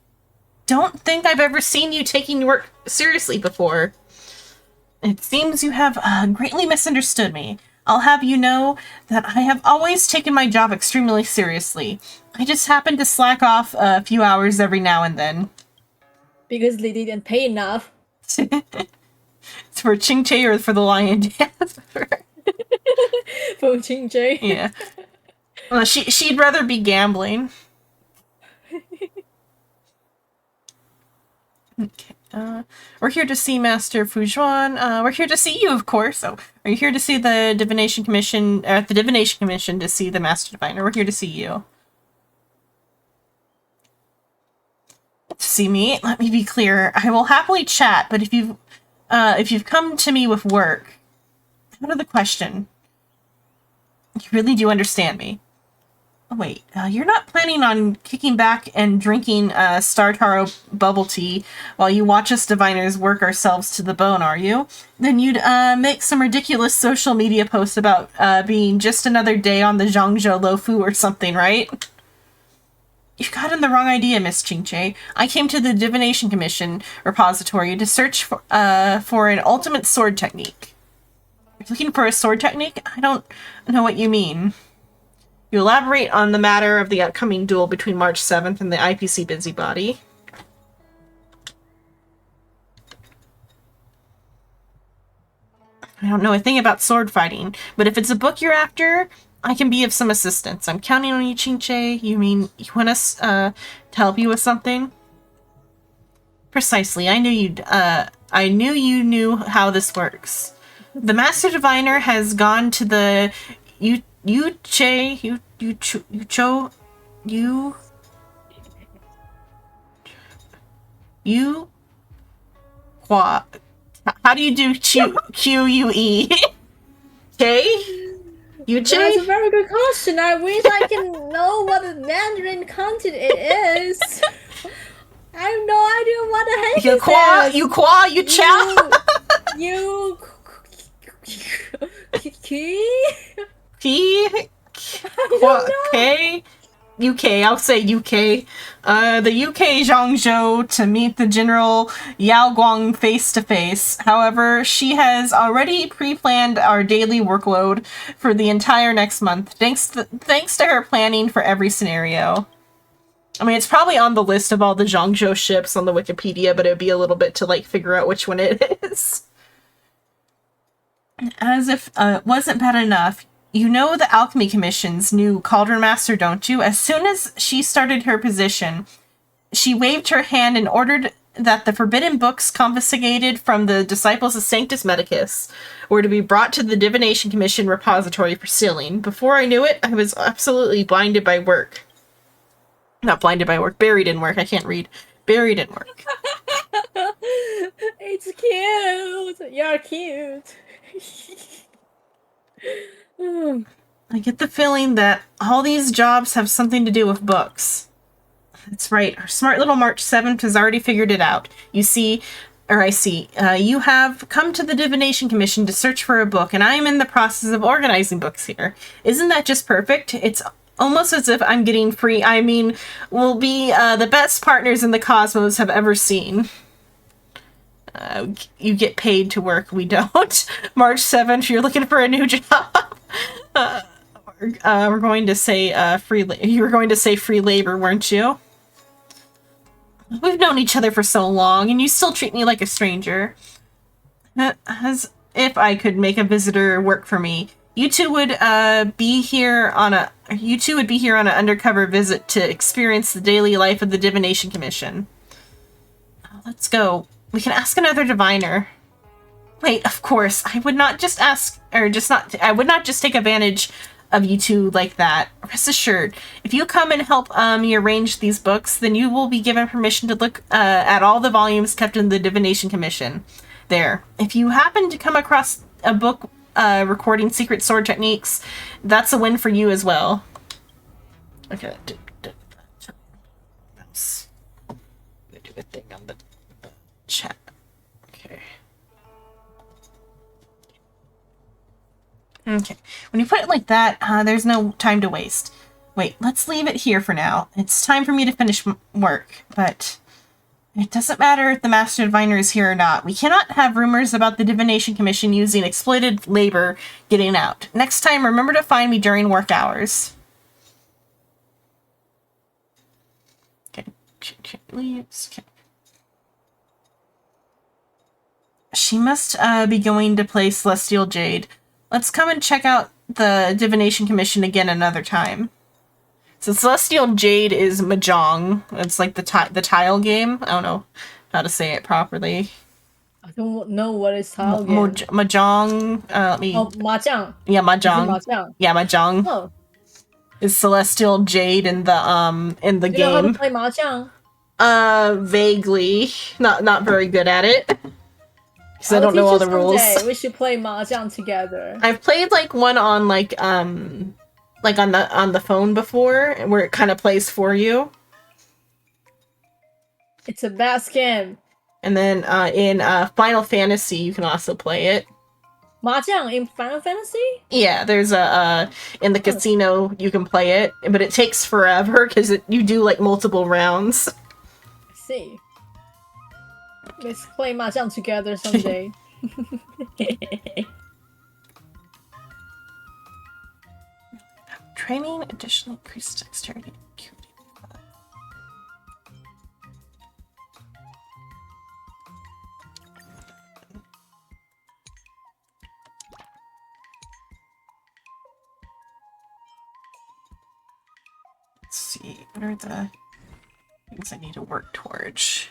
don't think I've ever seen you taking your work seriously before. It seems you have greatly misunderstood me. I'll have you know that I have always taken my job extremely seriously. I just happen to slack off a few hours every now and then. Because they didn't pay enough. It's for Ching-Che or for the lion dance? For Ching-Che. Yeah. Well, she'd rather be gambling. Okay. We're here to see Master Fujuan. We're here to see you, of course. So, are you here to see the Divination Commission? At the Divination Commission to see the Master Diviner. We're here to see you. To see me? Let me be clear. I will happily chat, but if you've come to me with work, out of the question. You really do understand me. Oh, wait, you're not planning on kicking back and drinking Star Taro bubble tea while you watch us diviners work ourselves to the bone, are you? Then you'd make some ridiculous social media post about being just another day on the Zhangzhou Lofu or something, right? You've gotten the wrong idea, Miss Ching-Che. I came to the Divination Commission repository to search for an ultimate sword technique. You're looking for a sword technique? I don't know what you mean. You elaborate on the matter of the upcoming duel between March 7th and the IPC Busybody. I don't know a thing about sword fighting, but if it's a book you're after, I can be of some assistance. I'm counting on you, Chinche. You mean you want us to help you with something? Precisely. I knew you knew how this works. The Master Diviner has gone to the how do you do QUE? K? That's a very good question. I wish I can know what the Mandarin content it is. I have no idea what the heck you chow? You P? K? UK, I'll say UK. The UK Zhangzhou to meet the General Yao Guang face to face. However, she has already pre-planned our daily workload for the entire next month, thanks to her planning for every scenario. I mean, it's probably on the list of all the Zhangzhou ships on the Wikipedia, but it would be a little bit to, like, figure out which one it is. As if wasn't bad enough, you know the Alchemy Commission's new Cauldron Master, don't you? As soon as she started her position, she waved her hand and ordered that the forbidden books confiscated from the disciples of Sanctus Medicus were to be brought to the Divination Commission repository for sealing. Before I knew it, I was absolutely blinded by work. Not blinded by work, buried in work. I can't read. Buried in work. It's cute. You're cute. I get the feeling that all these jobs have something to do with books. That's right. Our smart little March 7th has already figured it out. You see, or I see, you have come to the Divination Commission to search for a book, and I am in the process of organizing books here. Isn't that just perfect? It's almost as if I'm getting free. I mean, we'll be the best partners in the cosmos have ever seen. You get paid to work. We don't. March 7th, you're looking for a new job. We're going to say free. You were going to say free labor, weren't you? We've known each other for so long, and you still treat me like a stranger. As if I could make a visitor work for me. You two would be here on an undercover visit to experience the daily life of the Divination Commission. Let's go. We can ask another diviner. Wait, of course. I would not just I would not just take advantage of you two like that. Rest assured, if you come and help me arrange these books, then you will be given permission to look at all the volumes kept in the Divination Commission. There. If you happen to come across a book recording secret sword techniques, that's a win for you as well. Okay. Do a thing on the chat. Okay. Okay. When you put it like that, there's no time to waste. Wait, let's leave it here for now. It's time for me to finish work, but it doesn't matter if the Master Diviner is here or not. We cannot have rumors about the Divination Commission using exploited labor getting out. Next time, remember to find me during work hours. Okay. Leaves. Okay. She must be going to play Celestial Jade. Let's come and check out the Divination Commission again another time. So Celestial Jade is Mahjong. It's like the tile game. I don't know how to say it properly. I don't know what is tile game. Mahjong. Let me. Oh, Mahjong. Yeah, Mahjong. Mahjong. Yeah, Mahjong. Oh. Is Celestial Jade in the you game? Know how to play Mahjong? Vaguely. Not very good at it. Because I don't know all the rules. We should play Mahjong together. I've played like one on like on the phone before, where it kind of plays for you. It's a bad game. And then in Final Fantasy, you can also play it. Mahjong in Final Fantasy? Yeah, there's in the casino you can play it, but it takes forever because you do like multiple rounds. I see. Let's play Mahjong together someday. Training additionally increases dexterity and acuity. see. What are the things I need to work towards?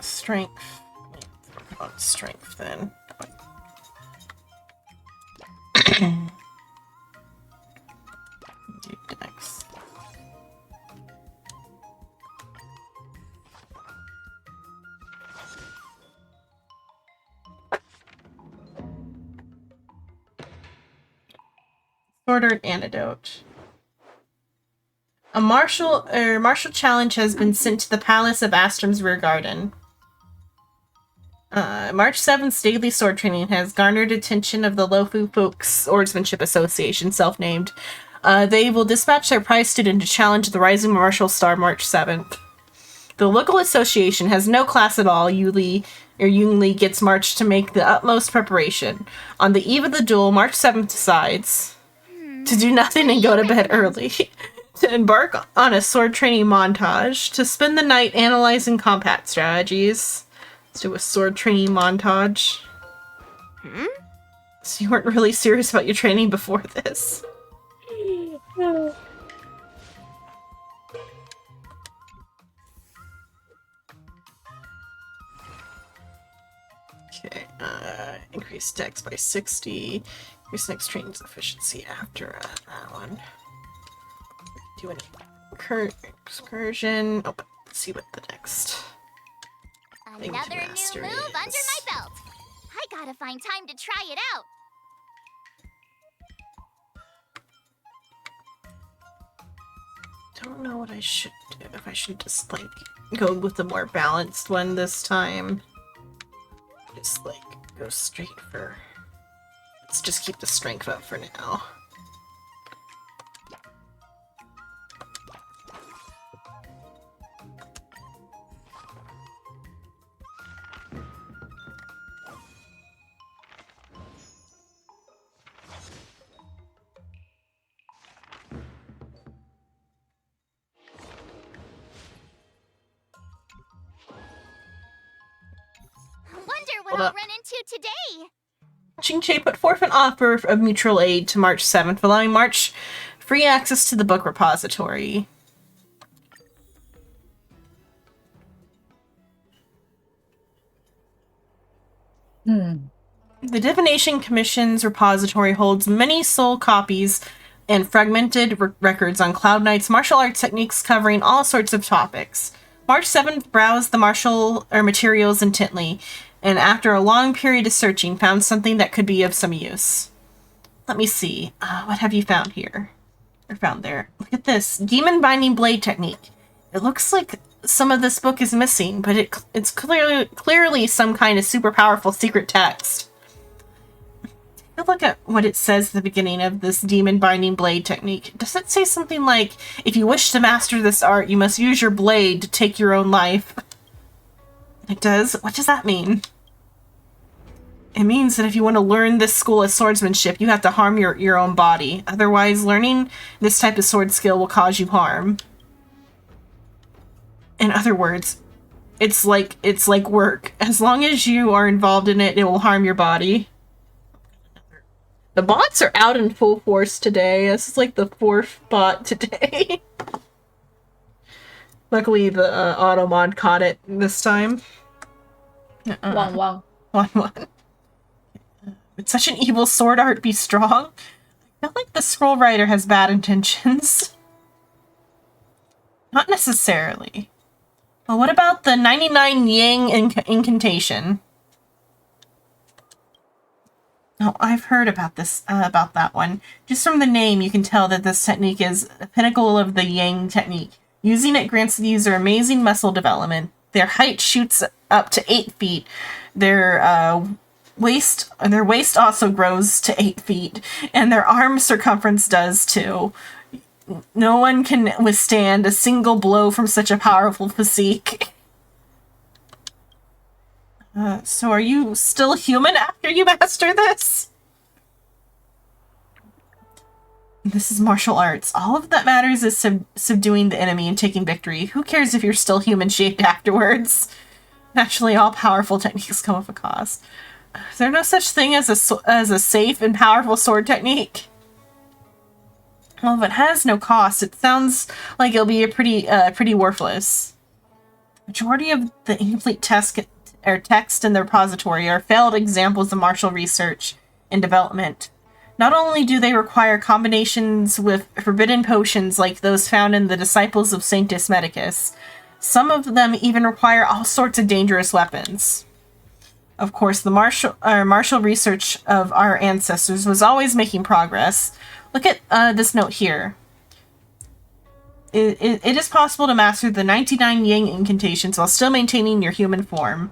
Strength. Work on strength then. Do dex. Sword Art Antidote. A martial challenge has been sent to the Palace of Astrum's rear garden. March 7th's daily sword training has garnered attention of the Lofu Folk Swordsmanship Association, self-named. They will dispatch their prize student to challenge the rising martial star March 7th. The local association has no class at all. Yunli gets marched to make the utmost preparation. On the eve of the duel, March 7th decides to do nothing and go to bed early. To embark on a sword training montage. To spend the night analyzing combat strategies. Let's do a sword training montage. So you weren't really serious about your training before this? Okay, increase dex by 60. Increase next training's efficiency after that one. Do an excursion. Oh, let's see what the next... Another new move under my belt. I gotta find time to try it out. Don't know what I should do. If I should just like go with the more balanced one this time. Just like go straight for. Let's just keep the strength up for now. What I'll run into today. Qingche put forth an offer of mutual aid to March 7th, allowing March free access to the book repository. The Divination Commission's repository holds many soul copies and fragmented records on Cloud Knight's martial arts techniques covering all sorts of topics. March 7th browsed the martial materials intently, and after a long period of searching, found something that could be of some use. Let me see. What have you found here? Or found there? Look at this. Demon Binding Blade Technique. It looks like some of this book is missing, but it's clearly some kind of super powerful secret text. Take a look at what it says at the beginning of this Demon Binding Blade Technique. Does it say something like, if you wish to master this art, you must use your blade to take your own life? It does? What does that mean? It means that if you want to learn this school of swordsmanship, you have to harm your own body. Otherwise, learning this type of sword skill will cause you harm. In other words, it's like work. As long as you are involved in it, it will harm your body. The bots are out in full force today. This is like the 4th bot today. Luckily, the Automod caught it this time. 1-1. 1-1. Would such an evil sword art be strong? I feel like the scroll writer has bad intentions. Not necessarily. Well, what about the 99 Yang incantation? Oh, I've heard about this, about that one. Just from the name, you can tell that this technique is a pinnacle of the Yang technique. Using it grants the user amazing muscle development. Their height shoots up to 8 feet. Their waist also grows to 8 feet, and their arm circumference does too. No one can withstand a single blow from such a powerful physique. So are you still human after you master this? This is martial arts. All of that matters is subduing the enemy and taking victory. Who cares if you're still human-shaped afterwards? Naturally, all powerful techniques come with a cost. Is there no such thing as a safe and powerful sword technique? Well, if it has no cost, it sounds like it'll be a pretty worthless. Majority of the incomplete text in the repository are failed examples of martial research and development. Not only do they require combinations with forbidden potions like those found in the Disciples of Sanctus Medicus, some of them even require all sorts of dangerous weapons. Of course, the martial research of our ancestors was always making progress. Look at this note here. It is possible to master the 99 Yang incantations while still maintaining your human form.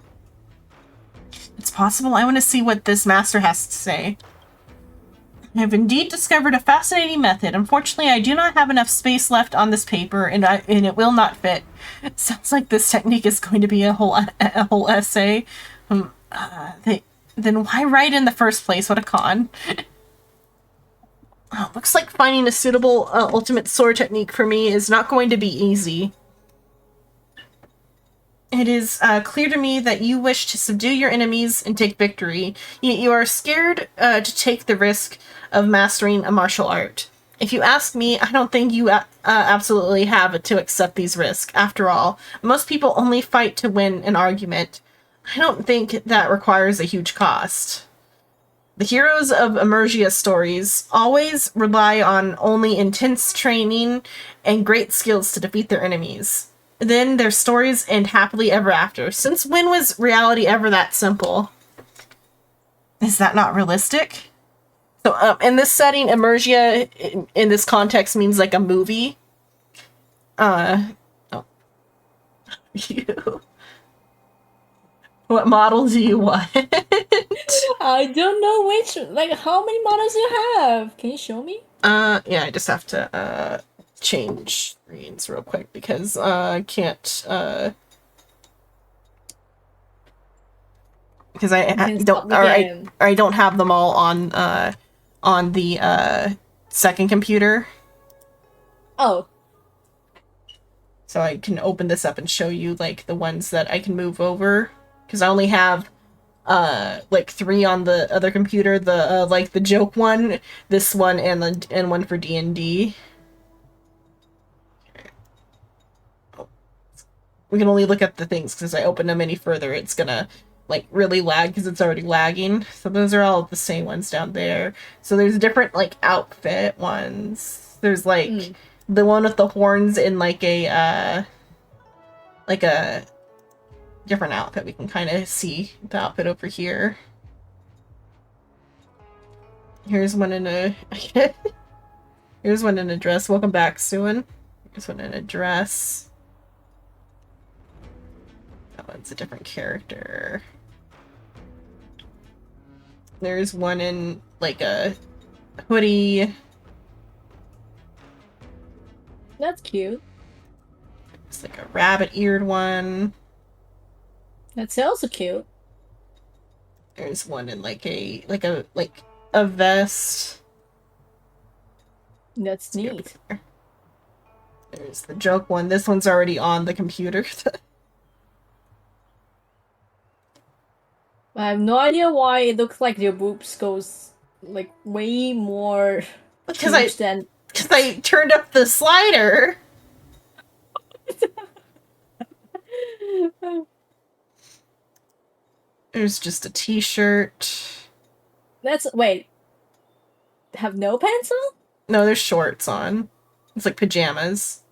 It's possible. I want to see what this master has to say. I have indeed discovered a fascinating method. Unfortunately, I do not have enough space left on this paper, and it will not fit. It sounds like this technique is going to be a whole essay. Then why write in the first place? What a con. Oh, looks like finding a suitable ultimate sword technique for me is not going to be easy. It is clear to me that you wish to subdue your enemies and take victory, yet you are scared to take the risk of mastering a martial art. If you ask me, I don't think you absolutely have to accept these risks. After all, most people only fight to win an argument. I don't think that requires a huge cost. The heroes of Emergia stories always rely on only intense training and great skills to defeat their enemies. Then their stories end happily ever after. Since when was reality ever that simple? Is that not realistic? So, in this setting, Emergia, in this context, means like a movie. You. What model do you want? I don't know which, like, how many models you have. Can you show me? Yeah, I just have to, change screens real quick because, I can't, because I don't have them all on the second computer. Oh. So I can open this up and show you like the ones that I can move over, because I only have like 3 on the other computer, the like the joke one, this one, and one for D&D. We can only look at the things because I open them any further, it's gonna like really lag because it's already lagging. So those are all the same ones down there. So there's different like outfit ones. There's like the one with the horns in like a different outfit. We can kind of see the outfit over here. Here's one in a here's one in a dress. Welcome back, Suan. Here's one in a dress. That one's a different character. There's one in like a hoodie. That's cute. It's like a rabbit-eared one. That's also cute. There's one in like a vest. That's neat. There's the joke one. This one's already on the computer. I have no idea why it looks like your boobs goes like way more Because huge than I turned up the slider. There's just a t-shirt. That's wait. Have no pants on? No, there's shorts on. It's like pajamas.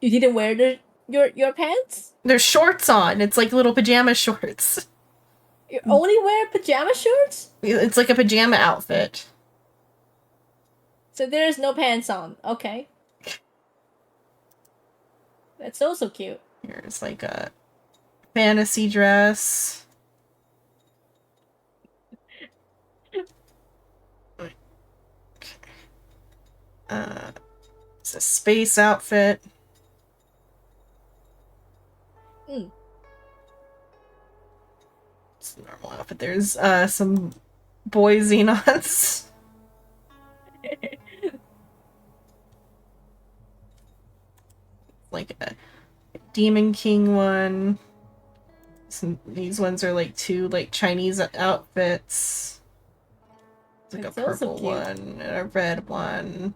You didn't wear your pants? There's shorts on. It's like little pajama shorts. You only wear pajama shorts? It's like a pajama outfit. So there's no pants on. Okay. That's also cute. Here's like a fantasy dress. It's a space outfit. It's a normal outfit. There's some boy Xenons. Like a Demon King one. These ones are like two like Chinese outfits. It's like It's a also purple cute. one and a red one.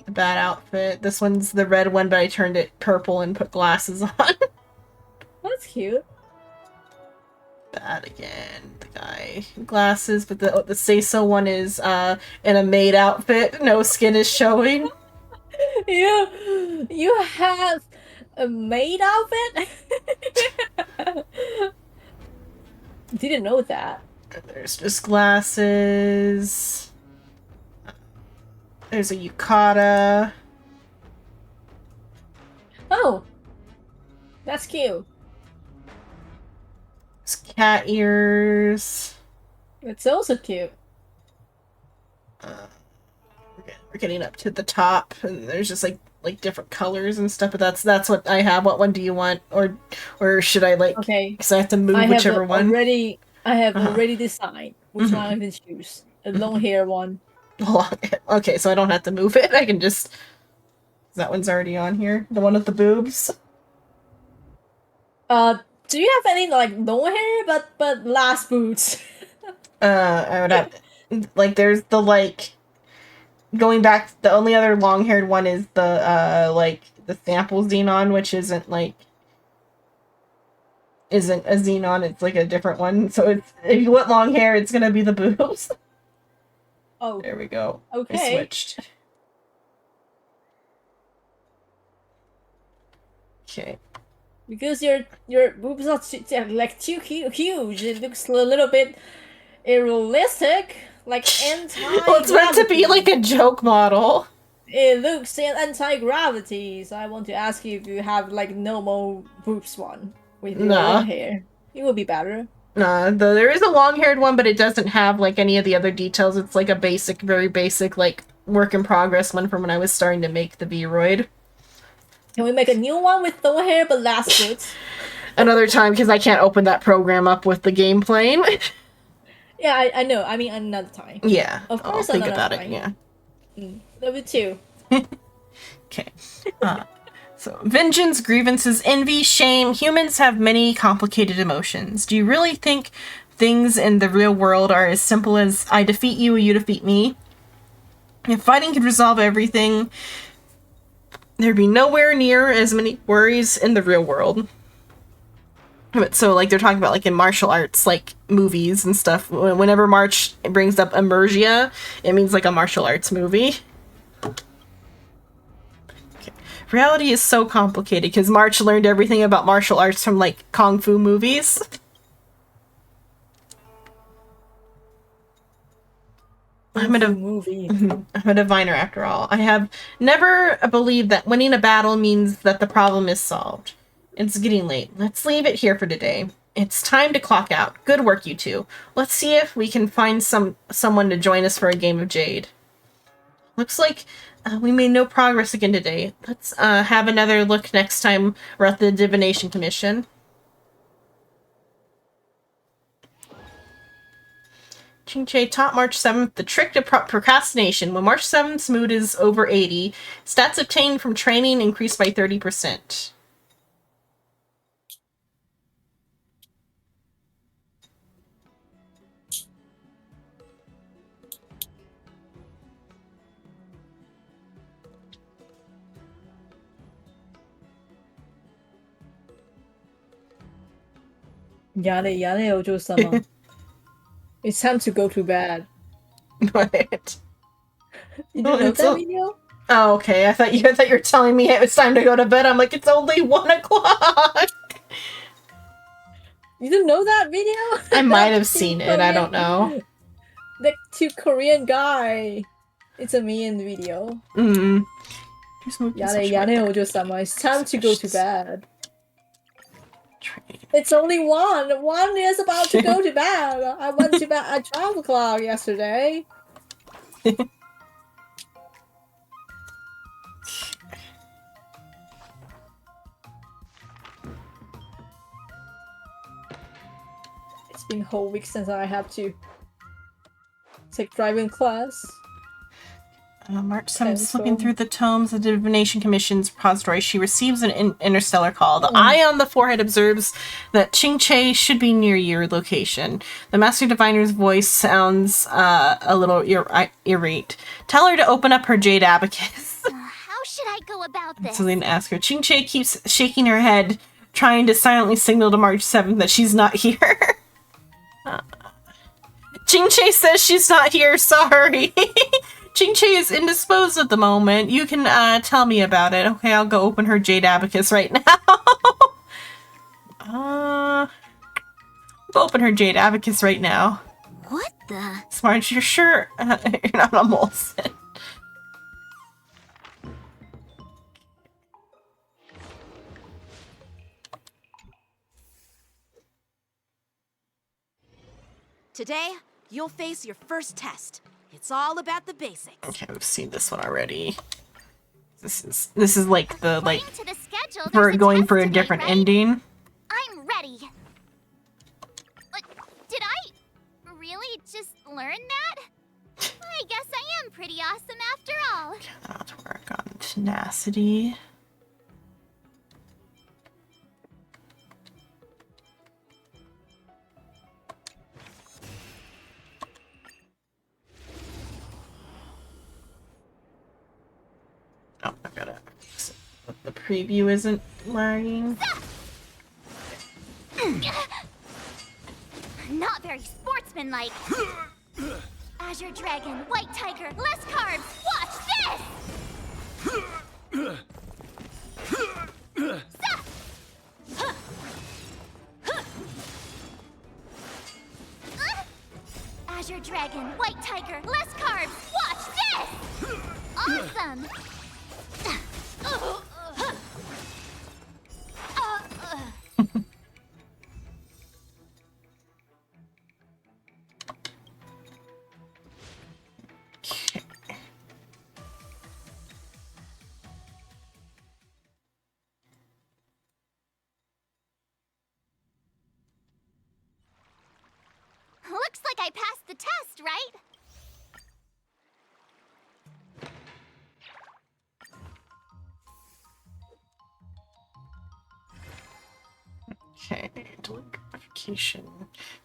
The bad outfit. This one's the red one, but I turned it purple and put glasses on. That's cute. Bad again. The guy glasses, but the say so one is in a maid outfit. No skin is showing. You have a maid outfit? Didn't know that. There's just glasses. There's a yukata. Oh, that's cute. There's cat ears. It's also cute. We're getting up to the top, and there's just like different colors and stuff. But that's what I have. What one do you want, or should I like? Okay. Because I have to move I whichever have one. already. I have Uh-huh. already decided which one I can choose. A long hair one. Okay, so I don't have to move it. I can just. That one's already on here. The one with the boobs. Do you have any like long hair but last boots? I would have like there's the like going back. The only other long-haired one is the like the sample Xenon, which isn't a Xenon. It's like a different one. So it's if you want long hair, it's gonna be the boobs. Oh, There we go. I okay. switched. Okay. Because your boobs are like too huge. It looks a little bit unrealistic, like anti. Well, it's meant to be like a joke model. It looks anti-gravity. So I want to ask you if you have like normal boobs one with your Nah. long hair. It would be better. Nah, there is a long-haired one, but it doesn't have like any of the other details. It's like a basic, very basic, like work in progress one from when I was starting to make the Vroid. Can we make a new one with long hair but last boots? Another time, because I can't open that program up with the game playing. Yeah, I know. I mean, another time. Yeah, Of I'll course, think another about it. time. Yeah. Number 2. Okay. So, vengeance, grievances, envy, shame. Humans have many complicated emotions. Do you really think things in the real world are as simple as I defeat you, you defeat me? If fighting could resolve everything, there'd be nowhere near as many worries in the real world. But so, like, they're talking about, like, in martial arts, like, movies and stuff. Whenever March brings up Emergia, it means, like, a martial arts movie. Okay. Reality is so complicated, because March learned everything about martial arts from, like, kung fu movies. I'm a diviner after all. I have never believed that winning a battle means that the problem is solved. It's getting late. Let's leave it here for today. It's time to clock out. Good work, you two. Let's see if we can find someone to join us for a game of Jade. Looks like we made no progress again today. Let's have another look next time we're at the Divination Commission. Ching-Che, top March 7th, the trick to procrastination. When March 7th's mood is over 80, stats obtained from training increase by 30%. Yane Ojo-sama. It's time to go to bed. What? You didn't know that video? Oh, okay. I thought you were telling me it was time to go to bed. I'm like, it's only 1 o'clock. You didn't know that video? I might have seen it. I don't know. The two Korean guy. It's a Mian video. Mm. Yane Ojo-sama. It's time to go to bed. It's only 1. 1 is about to go to bed. I went to bed at 12 o'clock yesterday. It's been a whole week since I have to take driving class. March 7th, Okay, slipping so- through the tomes of the Divination Commission's repository, she receives an interstellar call. The eye on the forehead observes that Ching Che should be near your location. The Master Diviner's voice sounds a little irate. Tell her to open up her Jade Abacus. How should I go about this? So they didn't ask her. Ching Che keeps shaking her head, trying to silently signal to March 7th that she's not here. Ching Che says she's not here, sorry. Ching Che is indisposed at the moment. You can tell me about it. Okay, I'll go open her Jade Abacus right now. Go open her Jade Abacus right now. What the? Smart, you're sure you're not a Molson? Today, you'll face your first test. It's all about the basics. Okay, we've seen this one already. This is like the According to the schedule, for there's a going test for a today, different right? ending. I'm ready. Did I really just learn that? I guess I am pretty awesome after all. Cannot work on tenacity. Oh, I gotta fix it. The preview isn't lagging. Not very sportsmanlike. Azure Dragon, White Tiger, less carbs. Watch this! Azure Dragon, White Tiger, less carbs. Watch this! Awesome! Looks like I passed the test, right? Okay, delete notification.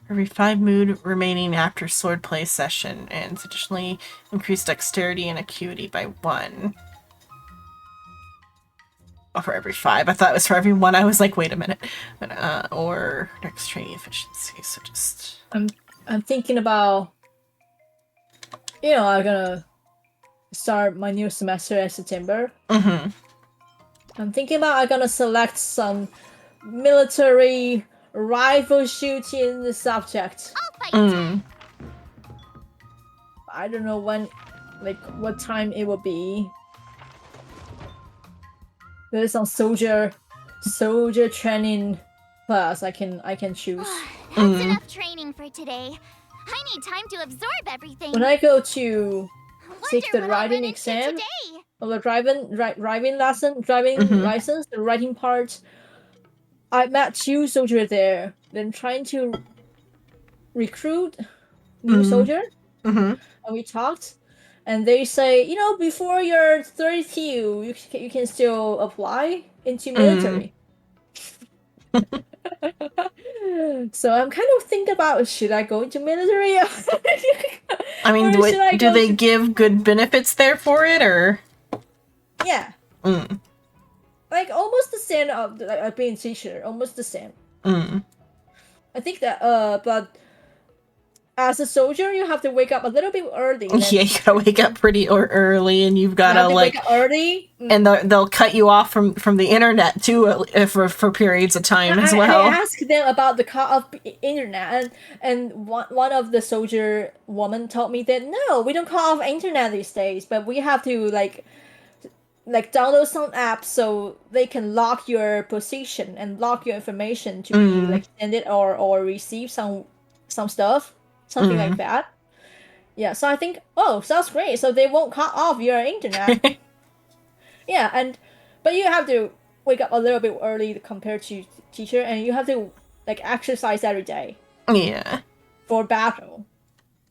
Every 5 mood remaining after swordplay session, and additionally increase dexterity and acuity by 1. Oh, for every 5. I thought it was for every 1. I was like, wait a minute. But, or next training efficiency, so just... I'm thinking about, you know, I'm gonna start my new semester in September. Mm-hmm. I'm thinking about I'm gonna select some military rifle shooting subject. I'll fight. I don't know when, like, what time it will be. There's some soldier training class I can choose. That's enough training for today. I need time to absorb everything. When I go to take the Wonder what I'll writing run into exam today. or the driving license, the writing part, I met 2 soldiers there. Then trying to recruit new soldier, Mm-hmm. and we talked, and they say, you know, before you're 32, you can still apply into military. So I'm kind of thinking about, should I go into military? I mean, Or should I do go they to- give good benefits there for it, or? Yeah, like almost the same of like, being a teacher, almost the same. I think that but as a soldier, you have to wake up a little bit early. and then Yeah, you gotta wake up pretty early, and you've you gotta have to like, wake up early. and they'll cut you off from the internet too for periods of time as well. I asked them about the cut off internet, and one of the soldier woman told me that no, we don't cut off internet these days, but we have to like download some apps so they can lock your position and lock your information to be like send it or receive some stuff, something like that. Yeah, so I think, oh, sounds great. So they won't cut off your internet. Yeah, but you have to wake up a little bit early compared to teacher, and you have to like exercise every day Yeah, for battle.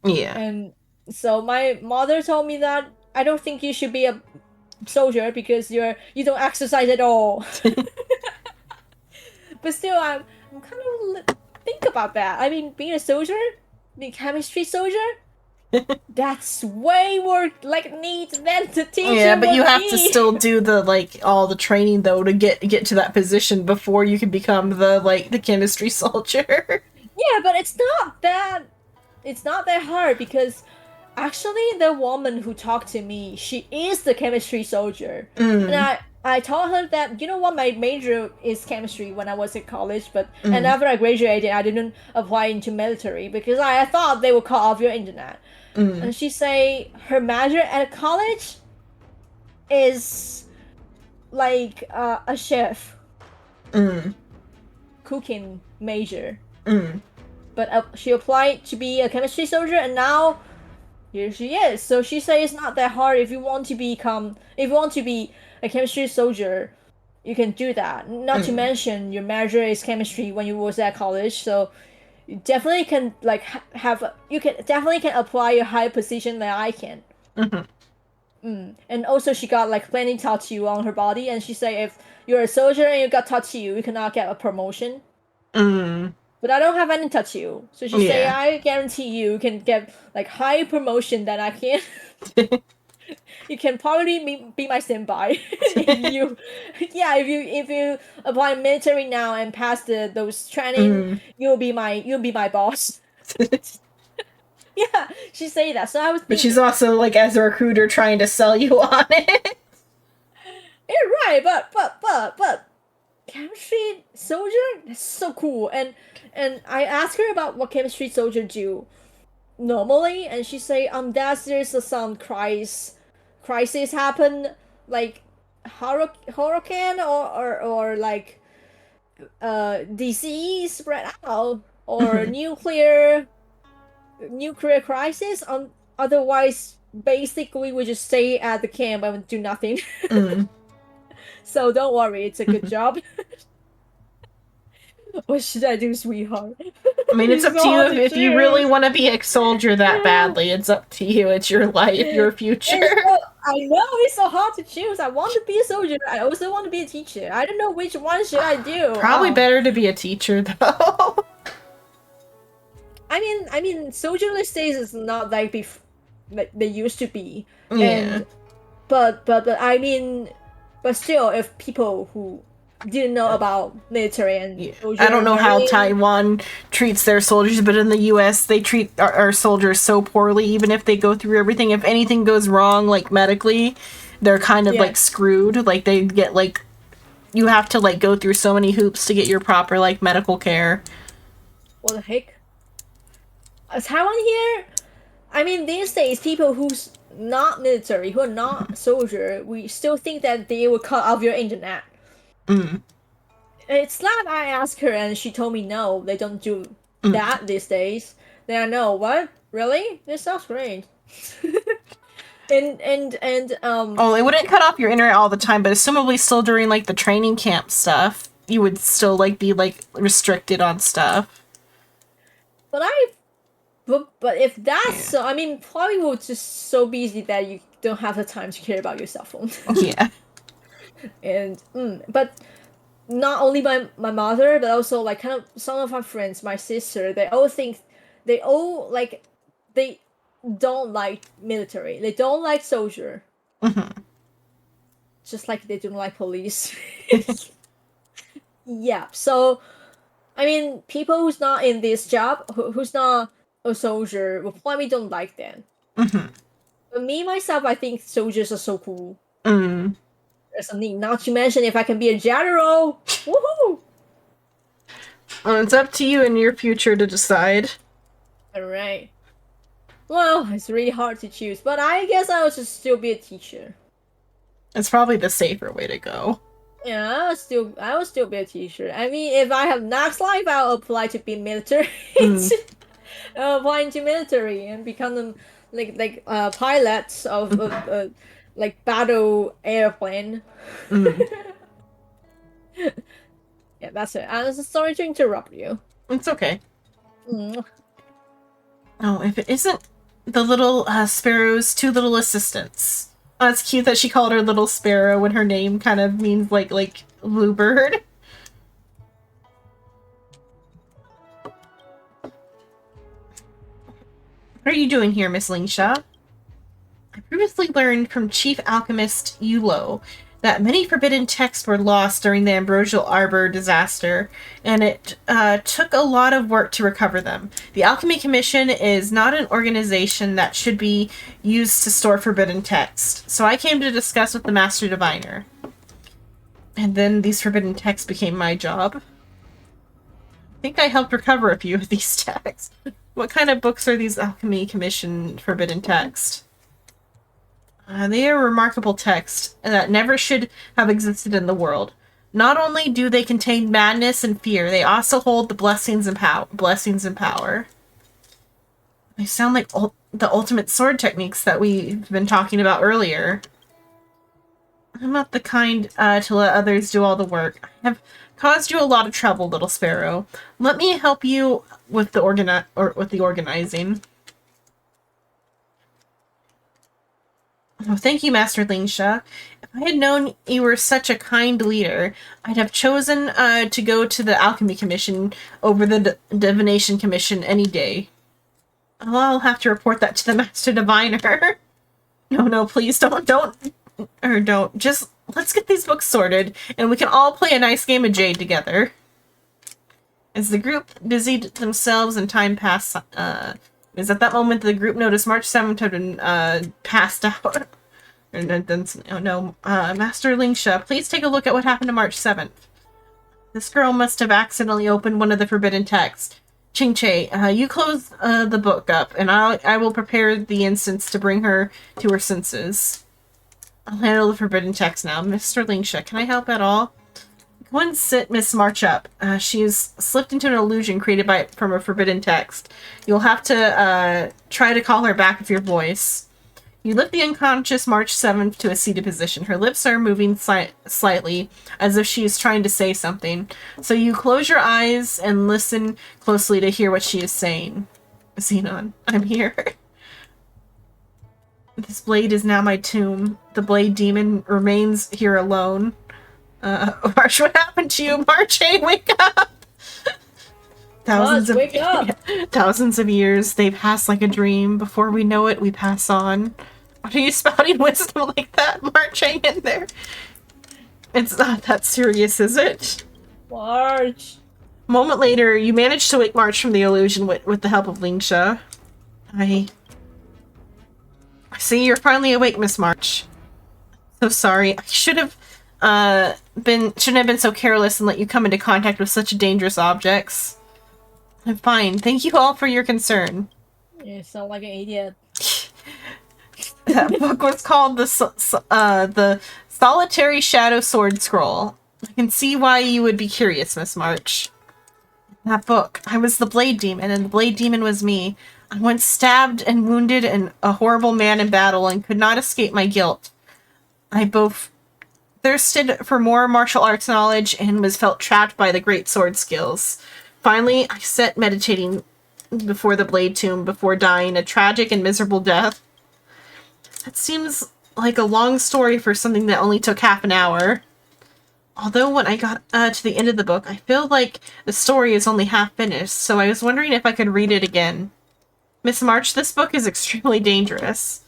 yeah. And so my mother told me that I don't think you should be a soldier because you don't exercise at all. But still, I'm kind of think about that. I mean, being a soldier, being a chemistry soldier, that's way more like neat than the teacher. Yeah, but you would have to be. still do the like all the training though to get to that position before you can become the chemistry soldier. Yeah, but it's not that. It's not that hard because actually the woman who talked to me, she is the chemistry soldier, and I told her that, you know what, my major is chemistry when I was at college, but and after I graduated, I didn't apply into military because I thought they would cut off your internet. And she say her major at college is like a chef, cooking major. But she applied to be a chemistry soldier, and now here she is. So she says it's not that hard. If you want to be a chemistry soldier, you can do that. Not to mention your major is chemistry when you was at college, so you definitely can like definitely can apply a higher position than I can. And also she got like plenty tattoo on her body, and she say if you're a soldier and you got tattoo, you cannot get a promotion. But I don't have any tattoo, so she say Yeah. I guarantee you can get like high promotion than I can. You can probably be my standby if you apply military now and pass those training, you'll be my boss. Yeah, she say that. So I was thinking, But she's also like as a recruiter trying to sell you on it. you're right, but chemistry soldier, that's so cool. And I asked her about what chemistry soldier do normally, and she say that there's some crisis happen, like hurricane or like disease spread out or nuclear crisis. Otherwise, basically we just stay at the camp and do nothing. So don't worry, it's a good job. What should I do, sweetheart? I mean, it's up to you if you really want to be a soldier that badly. It's up to you. It's your life, your future. I know it's so hard to choose. I want to be a soldier. I also want to be a teacher. I don't know which one should I do. Probably better to be a teacher though. I mean, soldierless days is not like like they used to be. Yeah. And but I mean, but still, if people who didn't know about military and soldier I don't know how learning- Taiwan treats their soldiers, but in the U.S. they treat our soldiers so poorly. Even if they go through everything, if anything goes wrong, like medically, they're kind of like screwed. Like they get like, you have to like go through so many hoops to get your proper like medical care. What the heck? Taiwan here? I mean, these days, people who's not military, who are not soldier, we still think that they will cut off your internet. It's that I asked her and she told me no, they don't do that these days. Then I know, what? Really? This sounds great. Oh, they wouldn't cut off your internet all the time, but assumably still during like the training camp stuff, you would still like be like restricted on stuff. But if that's so, I mean, probably we're just so busy that you don't have the time to care about your cell phone. Yeah. And but not only my mother, but also like kind of some of my friends, my sister, they all like they don't like military, they don't like soldier, just like they don't like police. Yeah, so I mean, people who's not in this job, who's not a soldier, will probably don't like them. But me myself, I think soldiers are so cool. There's something. Not to mention, if I can be a general, woohoo! Well, it's up to you in your future to decide. All right. Well, it's really hard to choose, but I guess I will just still be a teacher. It's probably the safer way to go. Yeah, I will still be a teacher. I mean, if I have next life, I'll apply to be military. I'll apply into military and become them like pilots of like battle airplane. Yeah, that's it. I'm so sorry to interrupt you. It's okay. Mm. Oh, if it isn't the little sparrow's two little assistants. Oh, it's cute that she called her little sparrow when her name kind of means like bluebird. What are you doing here, Miss Lingsha? I previously learned from Chief Alchemist Yulo that many forbidden texts were lost during the Ambrosial Arbor disaster, and it took a lot of work to recover them. The Alchemy Commission is not an organization that should be used to store forbidden texts, so I came to discuss with the Master Diviner. And then these forbidden texts became my job. I think I helped recover a few of these texts. What kind of books are these Alchemy Commission forbidden texts? They are a remarkable text that never should have existed in the world. Not only do they contain madness and fear, they also hold the blessings and power. They sound like the ultimate sword techniques that we've been talking about earlier. I'm not the kind to let others do all the work. I have caused you a lot of trouble, little sparrow. Let me help you with the organizing. Oh, thank you, Master Lingsha. If I had known you were such a kind leader, I'd have chosen to go to the Alchemy Commission over the Divination Commission any day. Oh, I'll have to report that to the Master Diviner. No, please don't. Just let's get these books sorted, and we can all play a nice game of Jade together. As the group busied themselves and time passed, it was at that moment that the group noticed March 7th had been passed out. Master Lingsha, please take a look at what happened to March 7th. This girl must have accidentally opened one of the forbidden texts. Qingche, you close the book up, and I will prepare the instance to bring her to her senses. I'll handle the forbidden text now. Mr. Lingsha, can I help at all? Go and sit Miss March up. She's slipped into an illusion created from a forbidden text. You'll have to try to call her back with your voice. You lift the unconscious March 7th to a seated position. Her lips are moving slightly, as if she is trying to say something. So you close your eyes and listen closely to hear what she is saying. Xenon, I'm here. This blade is now my tomb. The blade demon remains here alone. March, what happened to you? March, hey, wake up! Wake up! Thousands of years, they pass like a dream. Before we know it, we pass on. What are you spouting wisdom like that? March, hang in there. It's not that serious, is it? March. A moment later, you manage to wake March from the illusion with the help of Lingsha. I see you're finally awake, Miss March. So sorry. I shouldn't have been so careless and let you come into contact with such dangerous objects. I'm fine. Thank you all for your concern. You sound like an idiot. That book was called the Solitary Shadow Sword Scroll. I can see why you would be curious, Miss March. That book. I was the Blade Demon, and the Blade Demon was me. I once stabbed and wounded a horrible man in battle and could not escape my guilt. I both thirsted for more martial arts knowledge and was felt trapped by the great sword skills. Finally, I sat meditating before the Blade Tomb before dying a tragic and miserable death. That seems like a long story for something that only took half an hour. Although when I got to the end of the book, I feel like the story is only half finished, so I was wondering if I could read it again. Miss March, this book is extremely dangerous.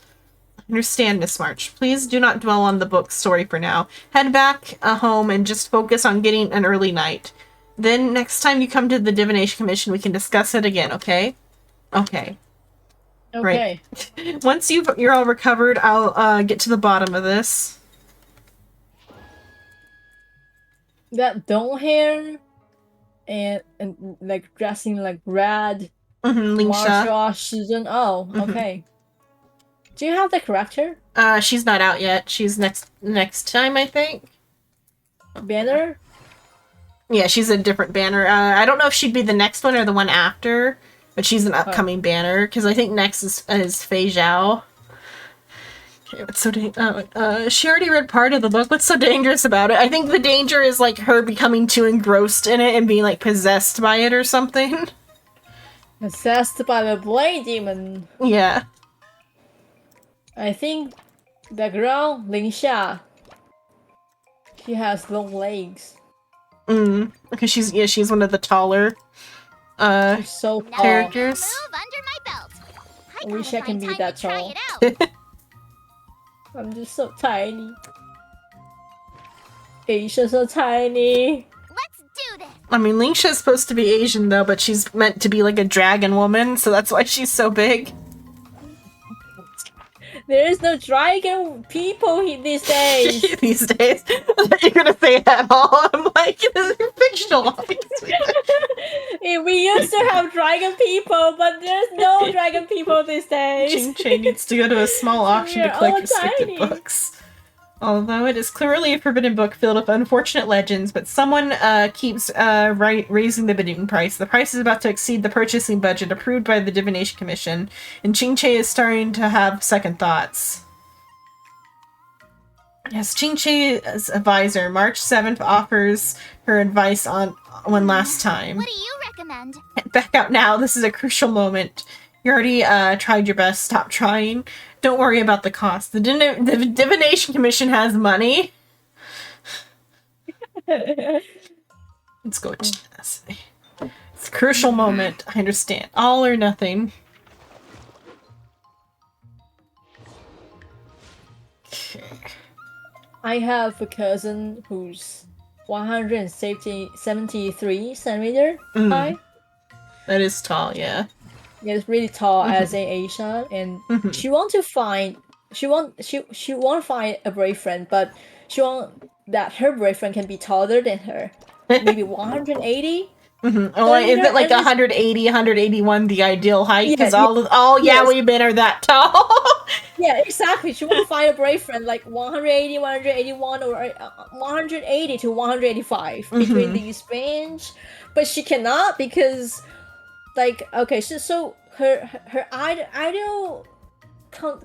I understand, Miss March. Please do not dwell on the book's story for now. Head back home and just focus on getting an early night. Then next time you come to the Divination Commission, we can discuss it again, okay? Okay. Okay. Right. Once you're all recovered, I'll get to the bottom of this. That doll hair and like dressing like red. Lingsha. Martial arts season. Oh, okay. Do you have the character? She's not out yet. She's next time, I think. Banner? Yeah, she's a different banner. I don't know if she'd be the next one or the one after, but she's an upcoming banner, because I think next is Fei Zhao. Okay, what's so she already read part of the book. What's so dangerous about it? I think the danger is, like, her becoming too engrossed in it and being, like, possessed by it or something. Possessed by the Blade Demon. Yeah. I think the girl Ling Xia, she has long legs. Because she's one of the taller She's so Another tall. new Characters. move under my belt. I I wish gotta I can find be time that to try tall. it out. I'm just so tiny. Asia so tiny. Let's do this. I mean, Lingsha's supposed to be Asian though, but she's meant to be like a dragon woman, so that's why she's so big. There is no dragon people these days. These days, I thought you were gonna say that all. I'm like, this is fictional, obviously. We used to have dragon people, but there's no dragon people these days. Ching Ching needs to go to a small auction to We're collect all restricted tiny. books. Although it is clearly a forbidden book filled with unfortunate legends, but someone keeps raising the bidding price. The price is about to exceed the purchasing budget approved by the Divination Commission, and Ching Che is starting to have second thoughts. Yes, Ching Che's advisor, March 7th, offers her advice on one last time. What do you recommend? Back out now. This is a crucial moment. You already tried your best. Stop trying. Don't worry about the cost. The Divination Commission has money. Let's go to this. It's a crucial moment. I understand. All or nothing. Okay. I have a cousin who's 173 centimeter high. That is tall, yeah. Yeah, it's really tall as an Asian, and she want to find she want to find a boyfriend, but she want that her boyfriend can be taller than her, maybe 180. Oh, is Centimeter, it like and 180, 181 the ideal height? Because Yeah, all yes. yaoi men are that tall. Yeah, exactly. She want to find a boyfriend like 180, 181, or 180 to 185 between these range, but she cannot because, like, okay, so her ideal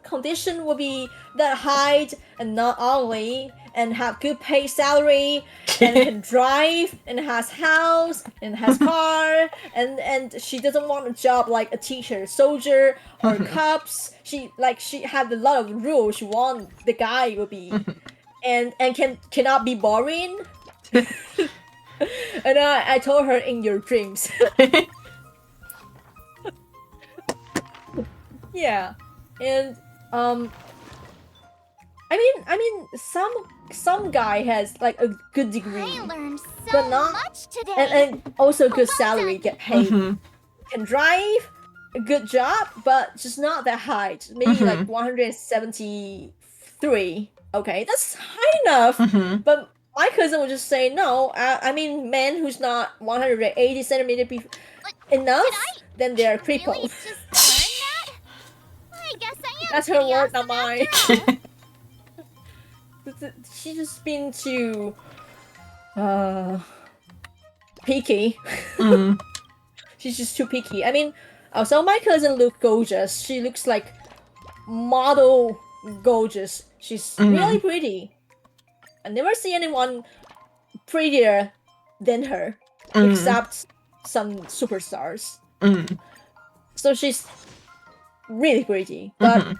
condition will be that height and not ugly and have good pay salary and can drive and has house and has car and she doesn't want a job like a teacher, soldier, or cops. She had a lot of rules she want the guy will be, and cannot be boring. And I told her in your dreams. Yeah, and I mean some guy has like a good degree I learned But so not- much today. and also good Well salary, done. get paid, can drive, a good job, but just not that high. Maybe like 173. Okay, that's high enough. But my cousin would just say no. I mean, men who's not 180 centimeter enough, then they're Really crippled. just learn that? I guess I am. That's her pretty word, not awesome mine. after all. She's just been too picky. She's just too picky. I mean, also my cousin look gorgeous. She looks like model gorgeous. She's really pretty. I never see anyone prettier than her, except some superstars. So she's really pretty, but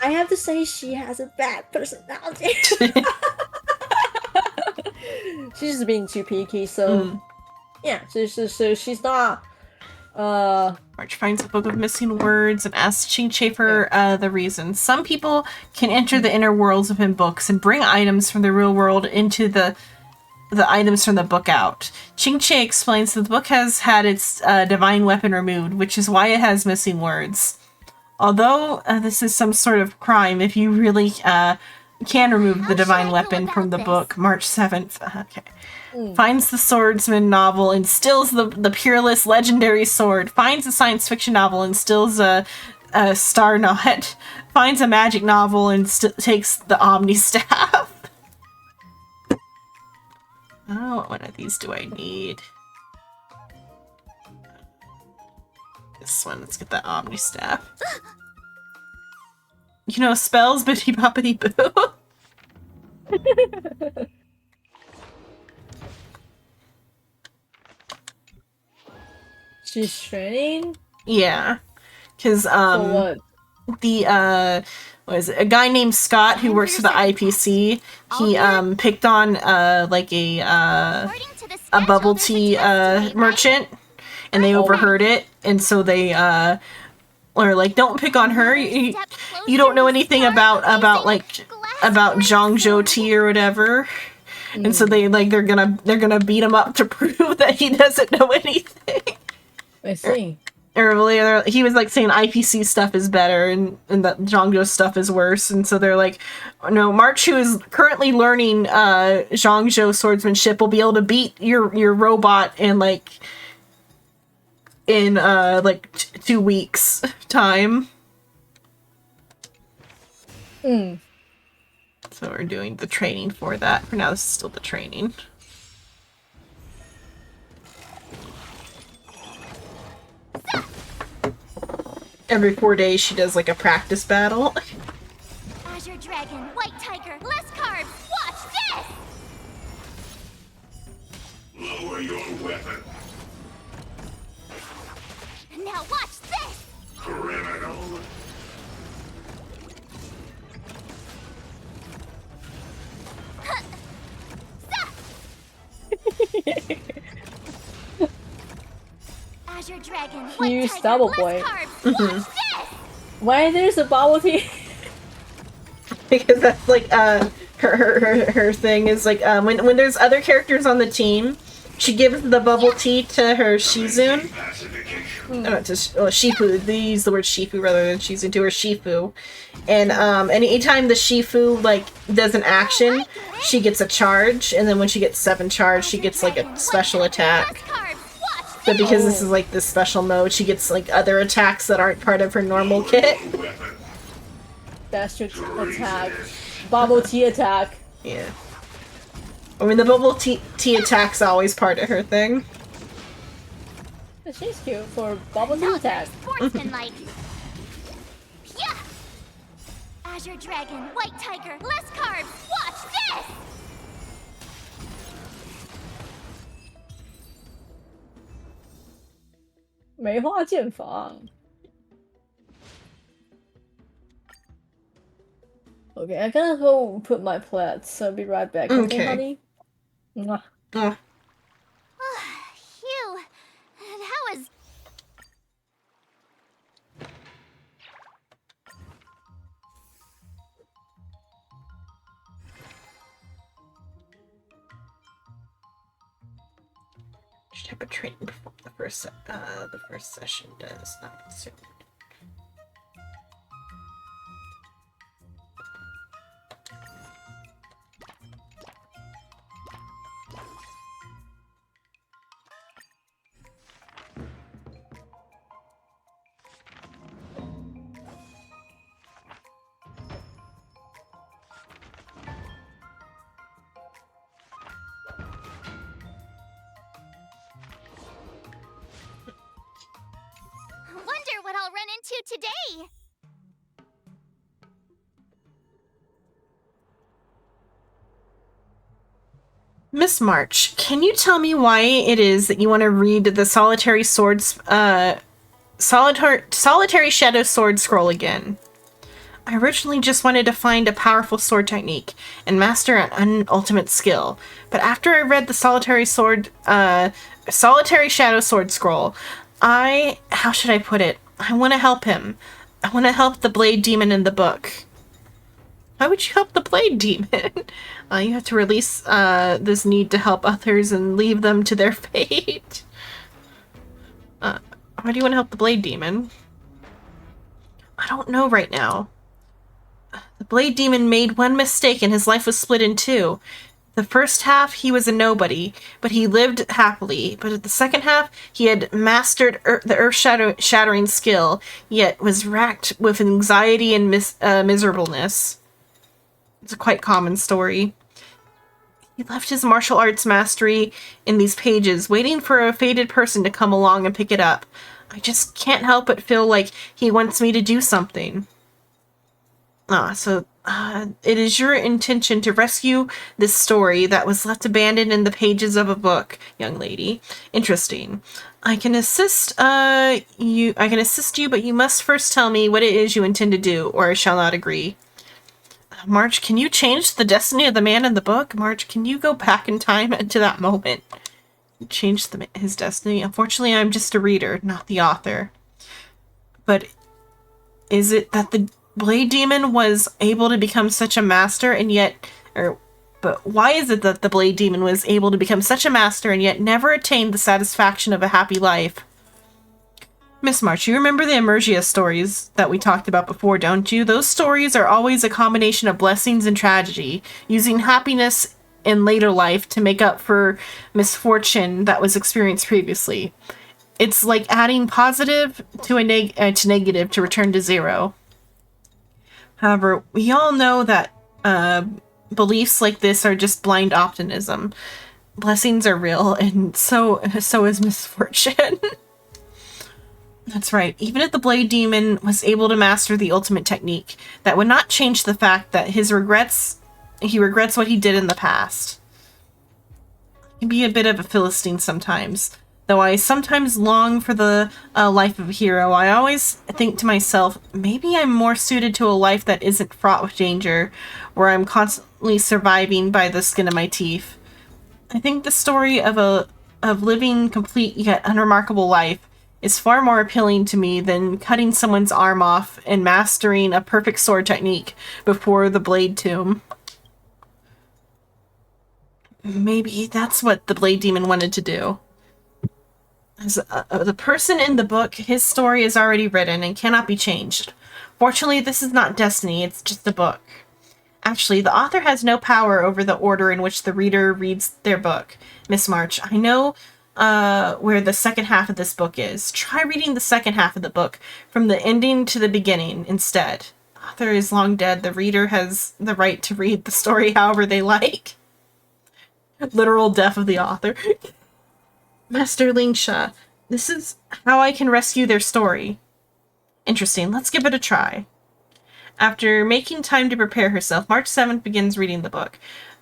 I have to say she has a bad personality. She's just being too picky, so yeah. So she's not. March finds a book of missing words and asks Ching Che for the reason. Some people can enter the inner worlds within books and bring items from the real world into the items from the book out. Ching Che explains that the book has had its divine weapon removed, which is why it has missing words. Although this is some sort of crime, if you really can remove the How divine should I go weapon from the about book, March 7th. Okay. Finds the swordsman novel and steals the peerless legendary sword. Finds a science fiction novel and steals a star nut. Finds a magic novel and takes the Omni staff. Oh, what one of these do I need? This one. Let's get the Omni staff. You know spells, bitty boppity boo. She's training Yeah, because for what? the was it? A guy named Scott who works for the IPC. He picked on like According to the a schedule, bubble there's tea test today, right? merchant, and they overheard it, and so they or like, don't pick on her. You don't know anything about like about Zhangzhou tea or whatever. And so they're gonna beat him up to prove that he doesn't know anything. I see. Or he was like saying IPC stuff is better and that Zhangzhou stuff is worse. And so they're like, no, March, who is currently learning Zhangzhou swordsmanship, will be able to beat your robot in like 2 weeks time. So we're doing the training for that. For now, this is still the training. Every 4 days, she does like a practice battle. Azure Dragon, White Tiger, less carbs. Watch this. Lower your weapon, Now watch this. criminal. Azure Dragon, Huge White Tiger, double less point. carbs. Watch this. Why there's a bubble tea? Because that's like her thing is like when there's other characters on the team, she gives the bubble tea to her Shizun. Pacification. Shifu. They use the word Shifu rather than Shizun to her Shifu. And anytime the Shifu like does an action, she gets a charge, and then when she gets 7 charge, she gets like a special attack. Less carbs. Watch But because this is like this special mode, she gets like other attacks that aren't part of her normal kit. Weapon. That's your attack. Bubble tea attack. Yeah. I mean, the bubble tea attack's always part of her thing. She's cute for bubble tea this. attack. Sportsmanlike. Yeah. Azure Dragon, White Tiger, less carbs. Watch this. 梅花剑法。Okay, I gotta go put my plats, so I'll be right back. Okay. Honey? Mwah. Oh, Phew. That was. should have a training before the first session does not soon. Wonder what I'll run into today. Miss March, can you tell me why it is that you want to read the Solitary Shadow Sword Scroll again? I originally just wanted to find a powerful sword technique and master an ultimate skill, but after I read the Solitary Shadow Sword Scroll, how should I put it? I want to help him. I want to help the Blade Demon in the book. Why would you help the Blade Demon? You have to release this need to help others and leave them to their fate. Why do you want to help the Blade Demon? I don't know right now. The Blade Demon made one mistake and his life was split in two. The first half, he was a nobody, but he lived happily. But at the second half, he had mastered the earth-shattering skill, yet was racked with anxiety and miserableness. It's a quite common story. He left his martial arts mastery in these pages, waiting for a fated person to come along and pick it up. I just can't help but feel like he wants me to do something. It is your intention to rescue this story that was left abandoned in the pages of a book, young lady. Interesting. I can assist you, but you must first tell me what it is you intend to do, or I shall not agree. March, can you change the destiny of the man in the book? March, can you go back in time to that moment? Change his destiny? Unfortunately, I'm just a reader, not the author. But is it that the Blade Demon was able to become such a master and yet... But why is it that the Blade Demon was able to become such a master and yet never attained the satisfaction of a happy life? Miss March, you remember the Emergia stories that we talked about before, don't you? Those stories are always a combination of blessings and tragedy, using happiness in later life to make up for misfortune that was experienced previously. It's like adding positive to to negative to return to zero. However, we all know that beliefs like this are just blind optimism. Blessings are real, and so is misfortune. That's right. Even if the Blade Demon was able to master the ultimate technique, that would not change the fact that he regrets what he did in the past. He can be a bit of a Philistine sometimes. Though I sometimes long for the life of a hero, I always think to myself, maybe I'm more suited to a life that isn't fraught with danger, where I'm constantly surviving by the skin of my teeth. I think the story of living complete yet unremarkable life is far more appealing to me than cutting someone's arm off and mastering a perfect sword technique before the Blade Tomb. Maybe that's what the Blade Demon wanted to do. As the person in the book, his story is already written and cannot be changed. Fortunately, this is not destiny, it's just a book. Actually, the author has no power over the order in which the reader reads their book. Miss March, I know where the second half of this book is. Try reading the second half of the book from the ending to the beginning instead. The author is long dead. The reader has the right to read the story however they like. Literal death of the author. Master Lingsha, this is how I can rescue their story. Interesting. Let's give it a try. After making time to prepare herself, March 7th begins reading the book.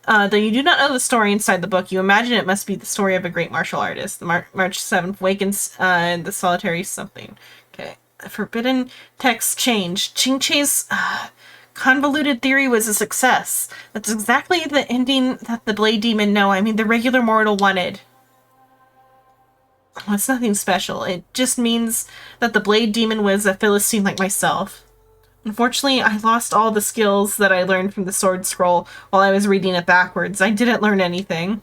Though you do not know the story inside the book, you imagine it must be the story of a great martial artist. The March 7th wakens in the solitary something. Okay. The forbidden text changed. Qingche's convoluted theory was a success. That's exactly the ending that the Blade Demon, the regular mortal wanted. Oh, it's nothing special. It just means that the Blade Demon was a Philistine like myself. Unfortunately, I lost all the skills that I learned from the Sword Scroll while I was reading it backwards. I didn't learn anything.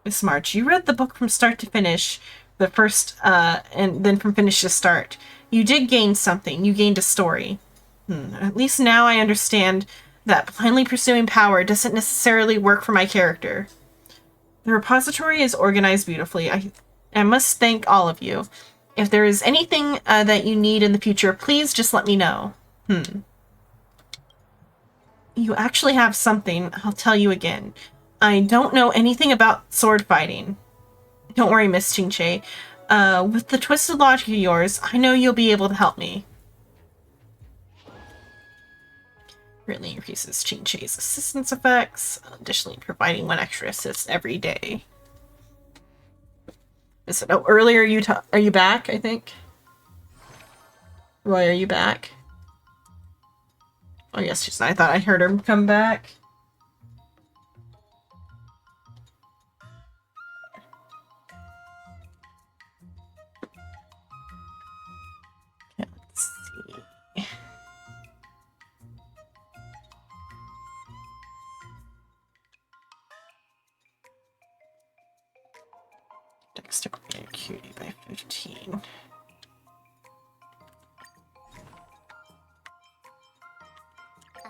Miss March, you read the book from start to finish, and then from finish to start. You did gain something. You gained a story. At least now I understand that blindly pursuing power doesn't necessarily work for my character. The repository is organized beautifully. I must thank all of you. If there is anything that you need in the future, please just let me know. You actually have something. I'll tell you again. I don't know anything about sword fighting. Don't worry, Miss Qingche. With the twisted logic of yours, I know you'll be able to help me. Really increases Qingche's assistance effects, additionally providing 1 extra assist every day. Earlier are you back, I think? Roy, are you back? Oh, yes, just I thought I heard her come back. Okay, let's see. Dexterity acuity by 15.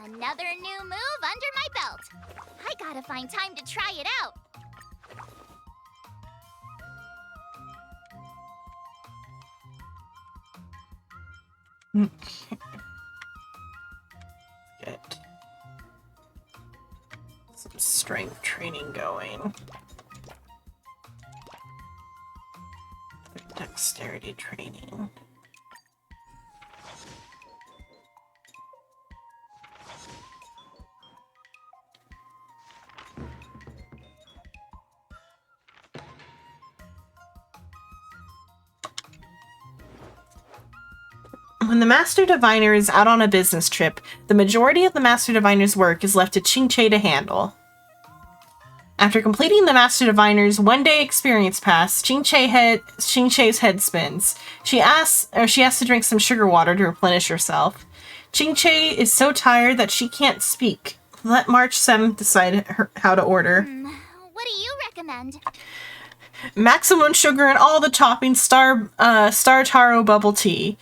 Another new move under my belt. I gotta find time to try it out. Okay. Get some strength training going. Dexterity training. When the Master Diviner is out on a business trip, the majority of the Master Diviner's work is left to Qingche to handle. After completing the Master Diviner's one-day experience pass, Qingche's head spins. She asks to drink some sugar water to replenish herself. Qingche is so tired that she can't speak. Let March 7th decide how to order. What do you recommend? Maximum sugar and all the toppings, star taro bubble tea.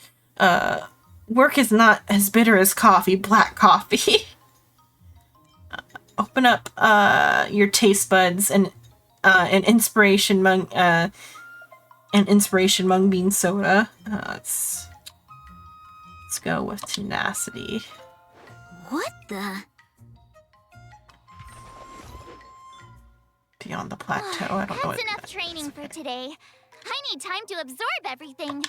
Work is not as bitter as coffee, black coffee. Open up your taste buds and an inspiration mung bean soda. Let's go with tenacity. What the? Beyond the plateau. I don't know That's what enough that training is. for today. I need time to absorb everything.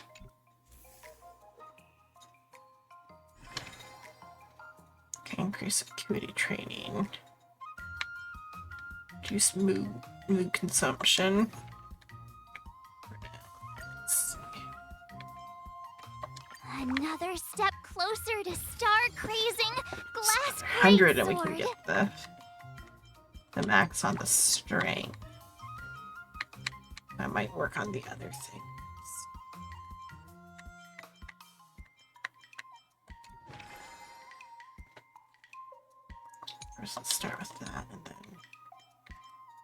Okay, increase acuity training. Reduce mood consumption. Let's see. Another step closer to star crazing glass 100 and we can greatsword. get the max on the strength. That might work on the other things. First, let's start with that and then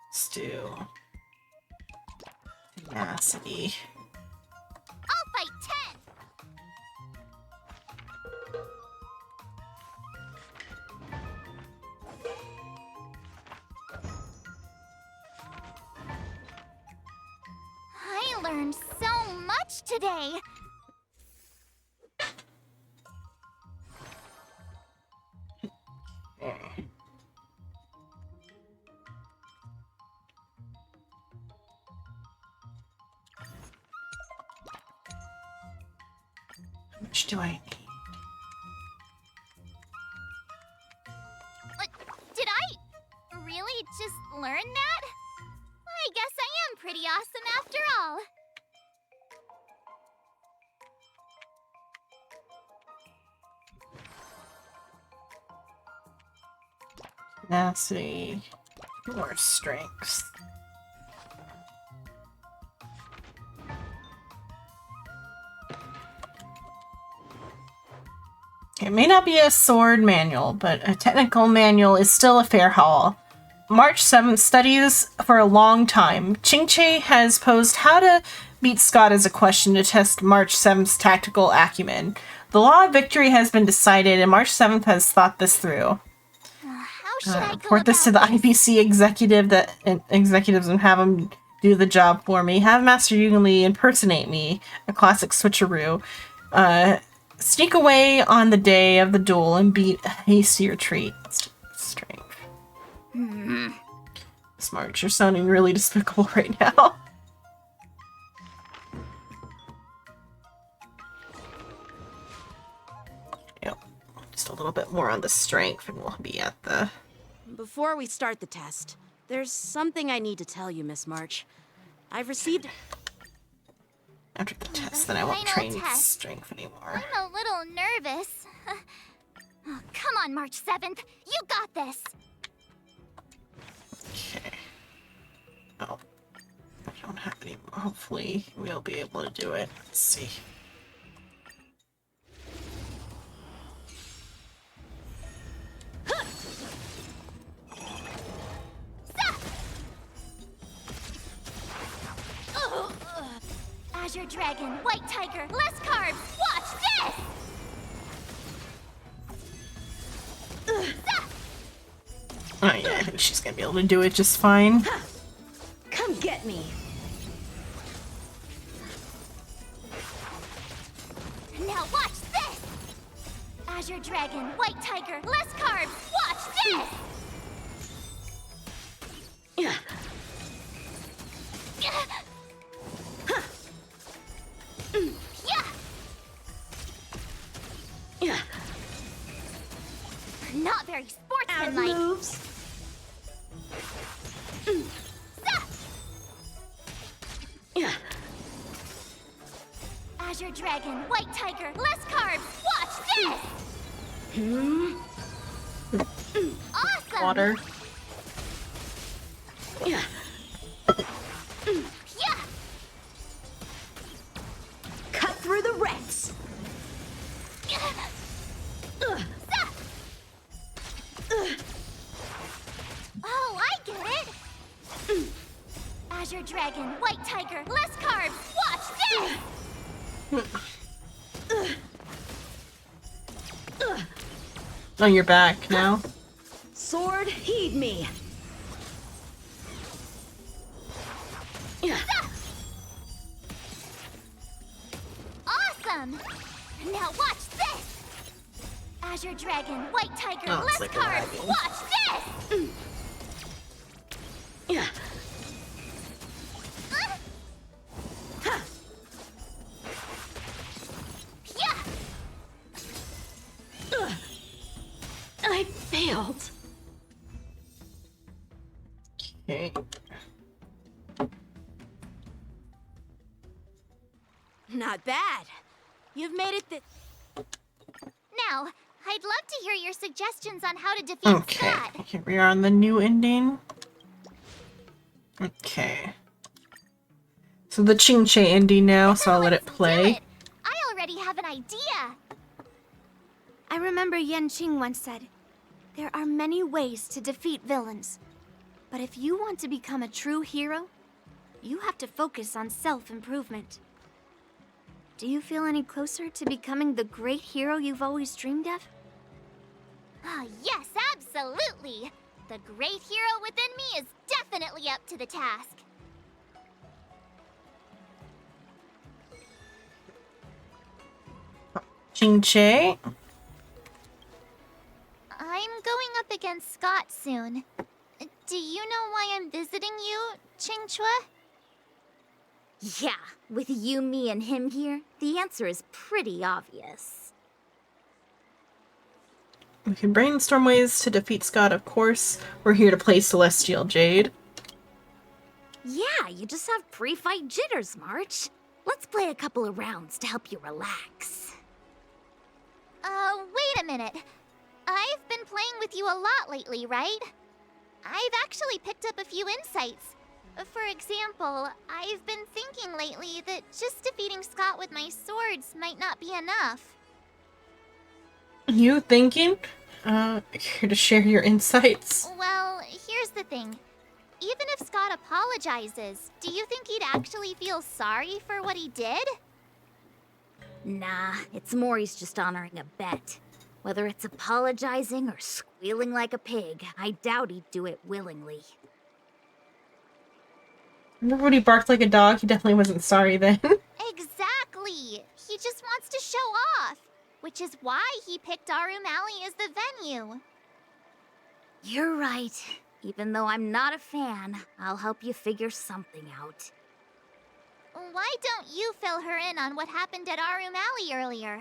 let's do tenacity. I'll fight 10. I learned so much today. How much do I need? Did I really just learn that? I guess I am pretty awesome after all. Tenacity. More strengths. It may not be a sword manual, but a technical manual is still a fair haul. March 7th studies for a long time. Qingche has posed how to beat Scott as a question to test March 7th's tactical acumen. The law of victory has been decided, and March 7th has thought this through. How should I go Report this to the about IPC executives and have them do the job for me. Have Master Yugenli impersonate me, a classic switcheroo. Sneak away on the day of the duel and beat a hasty retreat. Strength. Smart, you're sounding really despicable right now. Yep, just a little bit more on the strength and we'll be at the... Before we start the test, there's something I need to tell you, Miss March. I've received... After the test, then I won't train final test. strength anymore. I'm a little nervous. Oh, come on, March 7th. You got this. Okay. Oh, I don't have any. Hopefully, we'll be able to do it. Let's see. Azure Dragon, White Tiger, less carbs. Watch this. Oh yeah, I think she's gonna be able to do it just fine. Come get me! Now watch this. Azure Dragon, White Tiger, less carbs. Watch this. Yeah. Yeah. Yeah. Not very sportsmanlike. Moves. Yeah. Azure Dragon, White Tiger, less carbs. Watch this! Awesome! Water. Yeah! Cut through the ranks. Oh, I get it! Azure Dragon, White Tiger, less carbs. Watch this! Oh, you're back now. Sword, heed me. Awesome! Now watch this! Azure Dragon, White Tiger, Oh, it's less like a carbs. dragon. Watch this! Yeah. Yeah! I failed. Okay. Not bad. You've made it Now, I'd love to hear your suggestions on how to defeat Okay. Scott. Here we are on the new ending. Okay. So the Ching-Che ending now, so I'll let it Let's do play. it. I already have an idea. I remember Yan Qing once said, there are many ways to defeat villains. But if you want to become a true hero, you have to focus on self-improvement. Do you feel any closer to becoming the great hero you've always dreamed of? Ah, yes, absolutely. The great hero within me is definitely up to the task. Ching-Che. I'm going up against Scott soon. Do you know why I'm visiting you, Chingchua? Yeah, with you, me, and him here, the answer is pretty obvious. We can brainstorm ways to defeat Scott, of course. We're here to play Celestial Jade. Yeah, you just have pre-fight jitters, March. Let's play a couple of rounds to help you relax. Wait a minute. I've been playing with you a lot lately, right? I've actually picked up a few insights. For example, I've been thinking lately that just defeating Scott with my swords might not be enough. You thinking? Here to share your insights. Well, here's the thing. Even if Scott apologizes, do you think he'd actually feel sorry for what he did? Nah, it's more he's just honoring a bet. Whether it's apologizing or squealing like a pig, I doubt he'd do it willingly. Remember when he barked like a dog? He definitely wasn't sorry then. Exactly! He just wants to show off, which is why he picked Arum Alley as the venue. You're right. Even though I'm not a fan, I'll help you figure something out. Why don't you fill her in on what happened at Arum Alley earlier?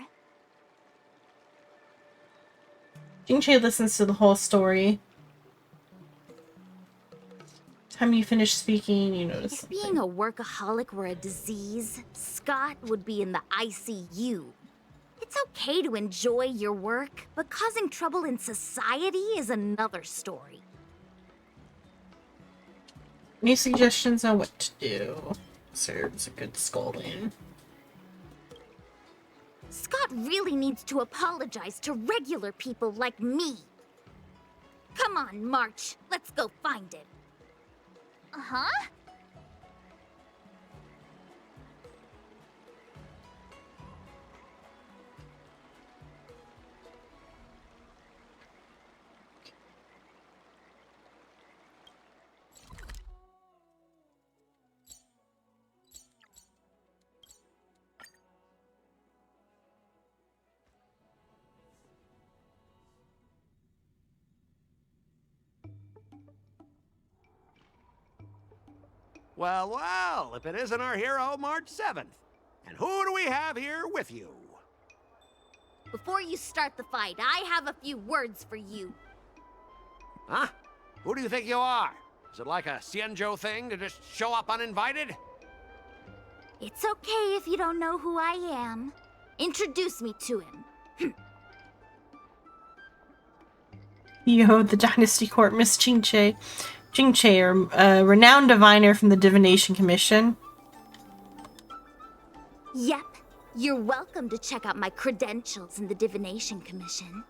Ching-Che listens to the whole story. Time you finish speaking, you notice If something. being a workaholic were a disease, Scott would be in the ICU. It's okay to enjoy your work, but causing trouble in society is another story. Any suggestions on what to do? Serves a good scolding. Scott really needs to apologize to regular people like me. Come on, March. Let's go find it. Huh? Well, well, if it isn't our hero, March 7th. And who do we have here with you? Before you start the fight, I have a few words for you. Huh? Who do you think you are? Is it like a Xianzhou thing to just show up uninvited? It's okay if you don't know who I am. Introduce me to him. Yo, the Dynasty Court, Miss Jingche. Jingche, a renowned diviner from the Divination Commission. Yep. You're welcome to check out my credentials in the Divination Commission.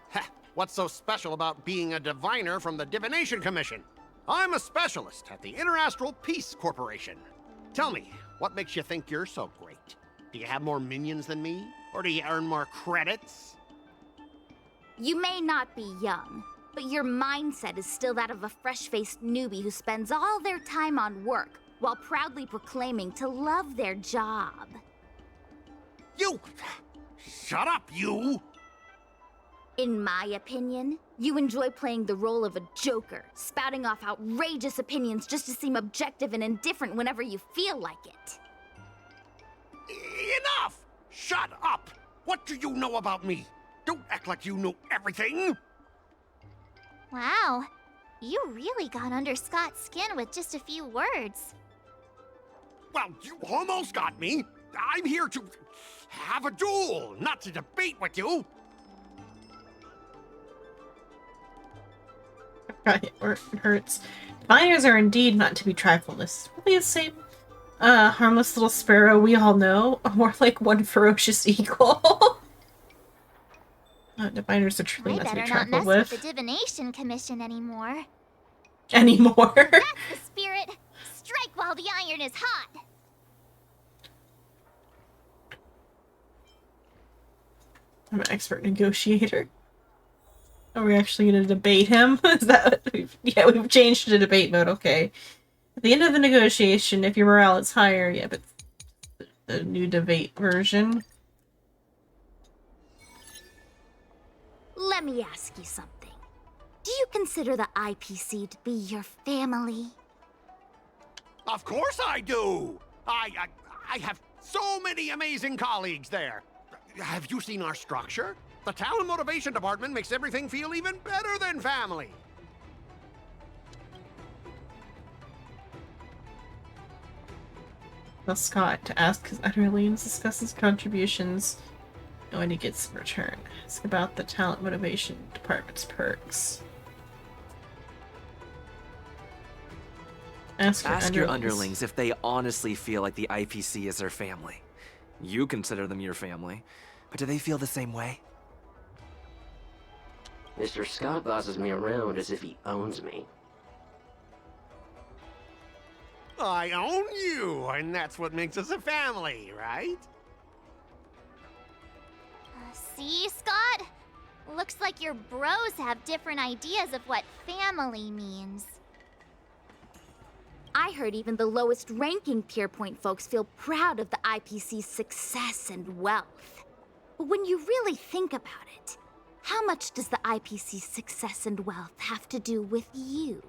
Heh, what's so special about being a diviner from the Divination Commission? I'm a specialist at the Interastral Peace Corporation. Tell me, what makes you think you're so great? Do you have more minions than me? Or do you earn more credits? You may not be young, but your mindset is still that of a fresh-faced newbie who spends all their time on work while proudly proclaiming to love their job. You! Shut up, you! In my opinion, you enjoy playing the role of a joker, spouting off outrageous opinions just to seem objective and indifferent whenever you feel like it. Enough! Shut up! What do you know about me? Don't act like you know everything! Wow, you really got under Scott's skin with just a few words. Well, you almost got me. I'm here to have a duel, not to debate with you. It hurts. Diviners are indeed not to be trifled. This is really the same harmless little sparrow we all know, or more like one ferocious eagle. Diviners are truly I not to be better not trifled mess with with. the Divination Commission anymore. Anymore. That's the spirit. Strike while the iron is hot. I'm an expert negotiator. Are we actually going to debate him? Is that what we've changed to debate mode, okay. At the end of the negotiation, if your morale is higher, yeah, but the new debate version. Let me ask you something. Do you consider the IPC to be your family? Of course I do! I have so many amazing colleagues there. Have you seen our structure? The Talent Motivation Department makes everything feel even better than family. Tell Scott to ask his underlings, discuss his contributions, and when he gets in return. Ask about the Talent Motivation Department's perks. Ask your underlings if they honestly feel like the IPC is their family. You consider them your family, but do they feel the same way? Mr. Scott bosses me around as if he owns me. I own you, and that's what makes us a family, right? See, Scott? Looks like your bros have different ideas of what family means. I heard even the lowest ranking Pierpoint folks feel proud of the IPC's success and wealth. But when you really think about it, how much does the IPC's success and wealth have to do with you?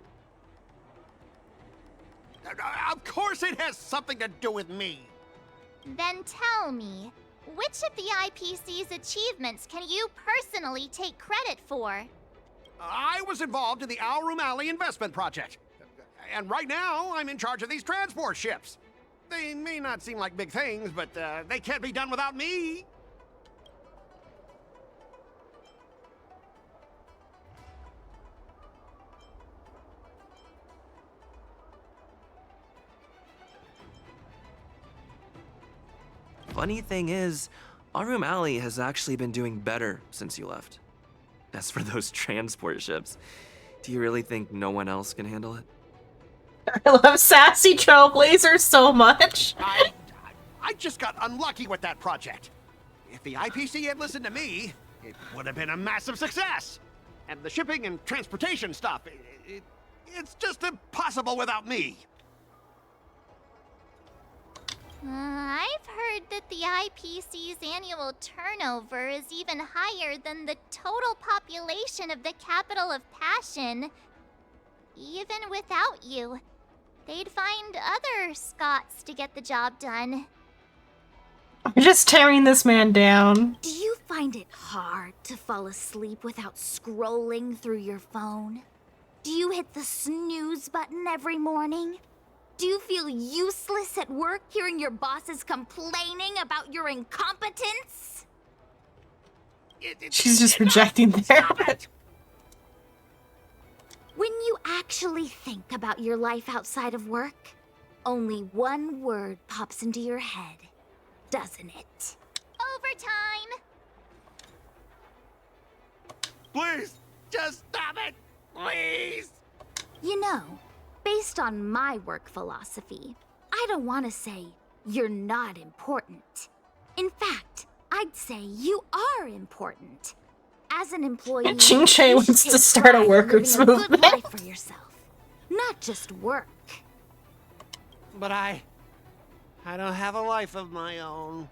Of course it has something to do with me. Then tell me, which of the IPC's achievements can you personally take credit for? I was involved in the Alroom Alley investment project. And right now, I'm in charge of these transport ships. They may not seem like big things, but they can't be done without me. Funny thing is, Alroom Alley has actually been doing better since you left. As for those transport ships, do you really think no one else can handle it? I love sassy Trailblazers so much. I just got unlucky with that project. If the IPC had listened to me, it would have been a massive success. And the shipping and transportation stuff, it's just impossible without me. I've heard that the IPC's annual turnover is even higher than the total population of the capital of Passion. Even without you, they'd find other Scots to get the job done. You're just tearing this man down. Do you find it hard to fall asleep without scrolling through your phone? Do you hit the snooze button every morning? Do you feel useless at work hearing your bosses complaining about your incompetence? She's just rejecting there. When you actually think about your life outside of work, only one word pops into your head, doesn't it? Overtime! Please, just stop it! Please! You know, based on my work philosophy, I don't want to say you're not important. In fact, I'd say you are important. As an employee, Ching Che you should wants to take start a pride in workers' living a good movement. life for yourself, not just work. But I don't have a life of my own.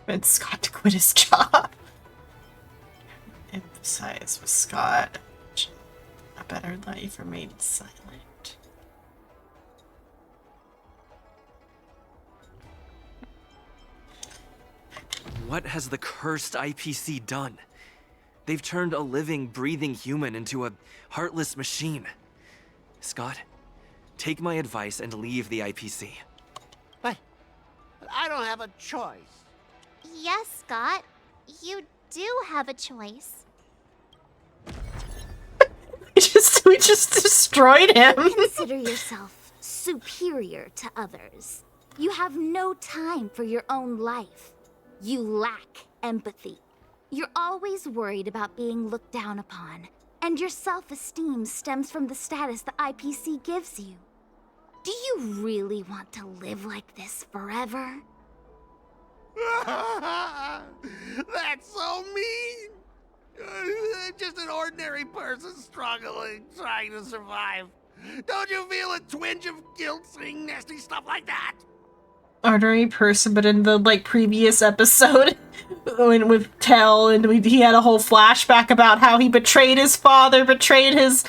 And Scott to quit his job. Emphasize with Scott. A better life remained silent. What has the cursed IPC done? They've turned a living, breathing human into a heartless machine. Scott, take my advice and leave the IPC. But I don't have a choice. Yes, Scott. You do have a choice. We just destroyed him. Consider yourself superior to others. You have no time for your own life. You lack empathy. You're always worried about being looked down upon, and your self-esteem stems from the status the IPC gives you. Do you really want to live like this forever? That's so mean! Just an ordinary person struggling, trying to survive. Don't you feel a twinge of guilt seeing nasty stuff like that? Ordinary person, but in the previous episode with Tell, and he had a whole flashback about how he betrayed his father, betrayed his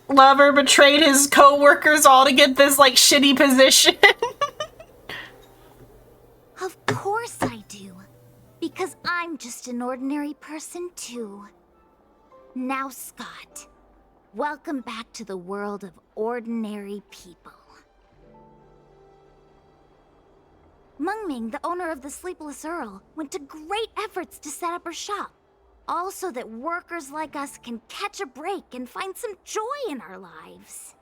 lover, betrayed his co-workers, all to get this shitty position. Of course I do. Because I'm just an ordinary person too. Now, Scott, welcome back to the world of ordinary people. Mengming, the owner of the Sleepless Earl, went to great efforts to set up her shop. All so that workers like us can catch a break and find some joy in our lives.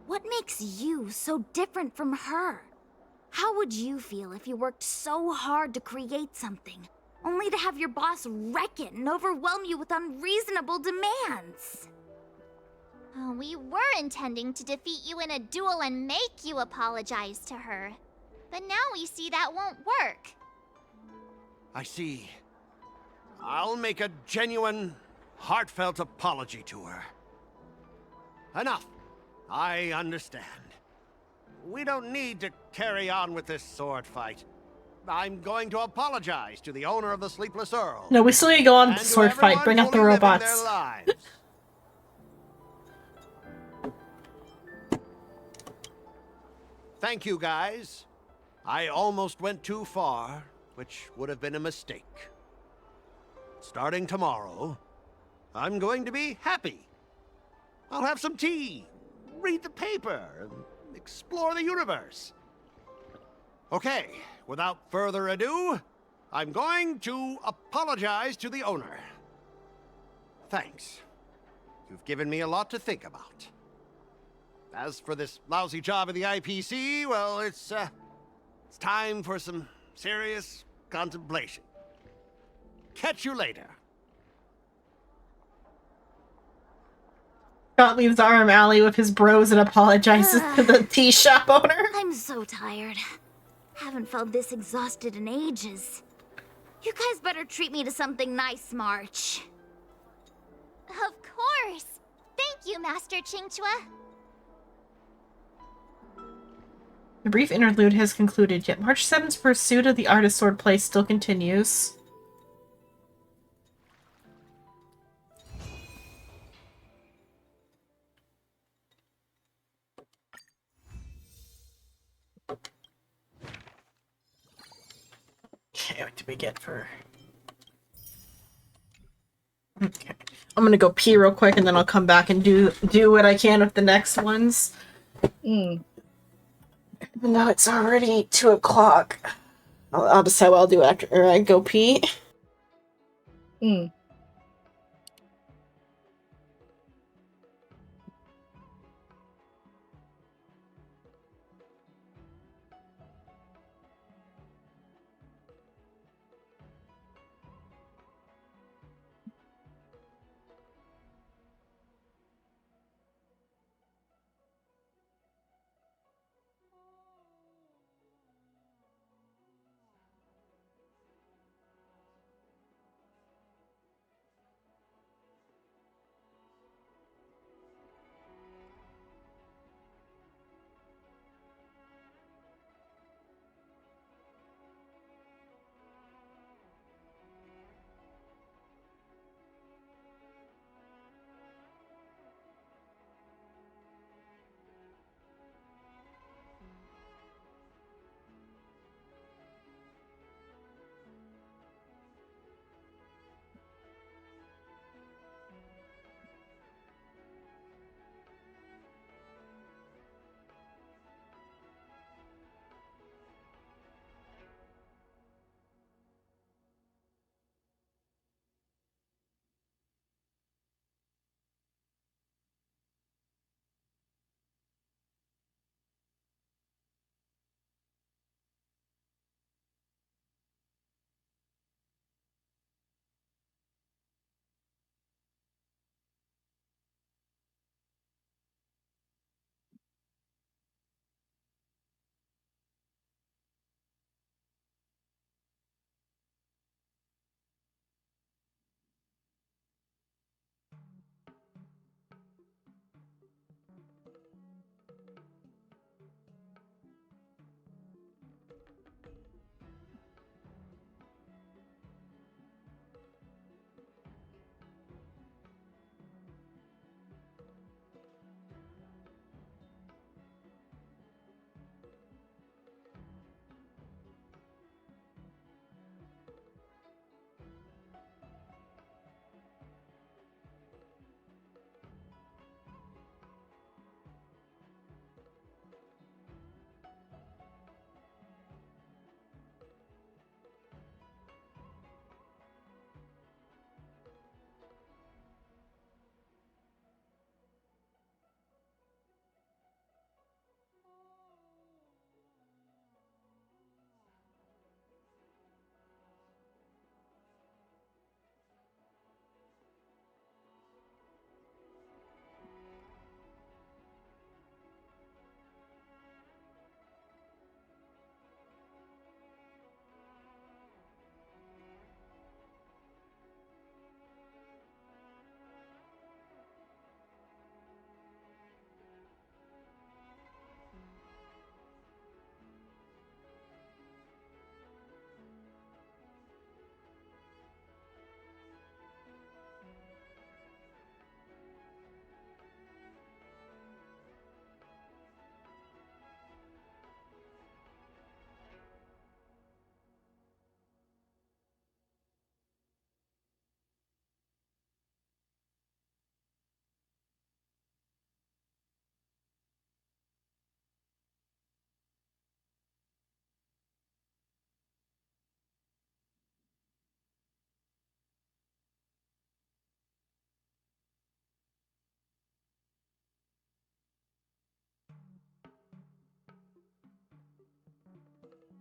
What makes you so different from her? How would you feel if you worked so hard to create something, only to have your boss wreck it and overwhelm you with unreasonable demands? Oh, we were intending to defeat you in a duel and make you apologize to her. But now we see that won't work. I see. I'll make a genuine, heartfelt apology to her. Enough. I understand. We don't need to carry on with this sword fight. I'm going to apologize to the owner of the Sleepless Earl. No, we still need to go on with the and sword to fight. Bring out the everyone fully living robots. their lives. Thank you, guys. I almost went too far, which would have been a mistake. Starting tomorrow, I'm going to be happy. I'll have some tea, read the paper, and explore the universe. Okay, without further ado, I'm going to apologize to the owner. Thanks. You've given me a lot to think about. As for this lousy job at the IPC, well, it's time for some serious contemplation. Catch you later. Scott leaves Arm Alley with his bros and apologizes to the tea shop owner. I'm so tired. Haven't felt this exhausted in ages. You guys better treat me to something nice, March. Of course. Thank you, Master Qingchua. The brief interlude has concluded, yet March 7th's pursuit of the artist swordplay still continues. Okay, we get for... Okay. I'm gonna go pee real quick and then I'll come back and do what I can with the next ones. Mm. Even though it's already 2 o'clock. I'll decide what I'll do after I go pee. Mm.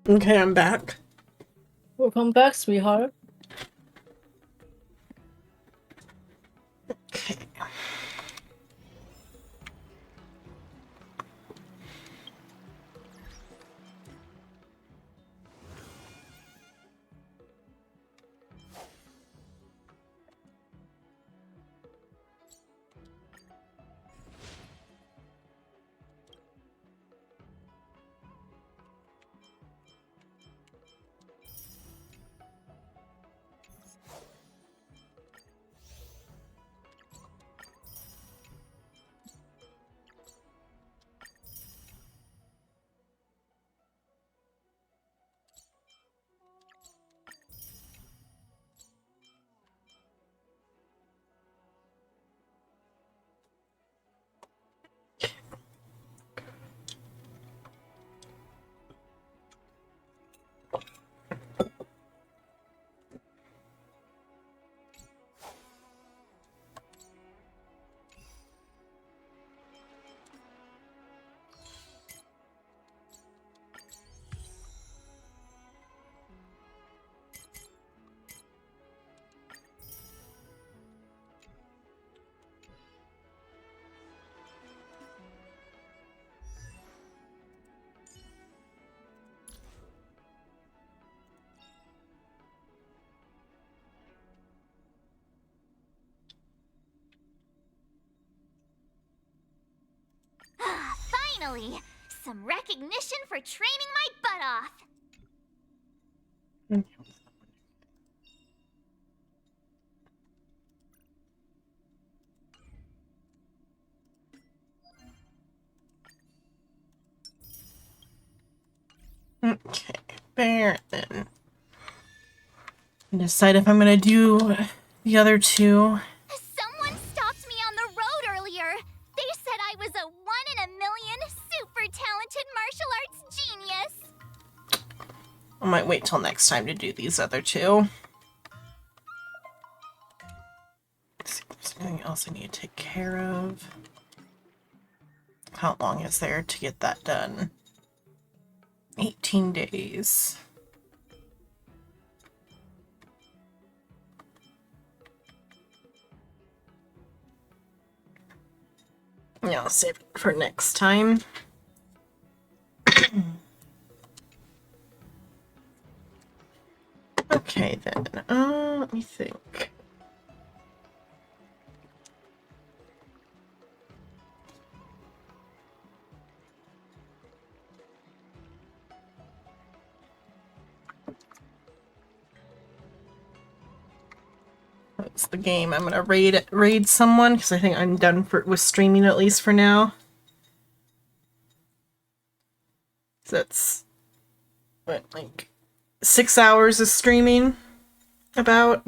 Okay, I'm back. Welcome back, sweetheart. Okay. Finally! Some recognition for training my butt off! Okay, there then. Decide if I'm gonna do the other two. Someone stopped me on the road earlier. They said I was a 1 in a million super talented martial arts genius. I might wait till next time to do these other two. Let's see if there's anything else I need to take care of. How long is there to get that done? 18 days. Yeah, I'll save it for next time. Okay then, let me think. That's the game. I'm gonna raid someone because I think I'm done with streaming, at least for now. So that's what, like 6 hours of streaming about.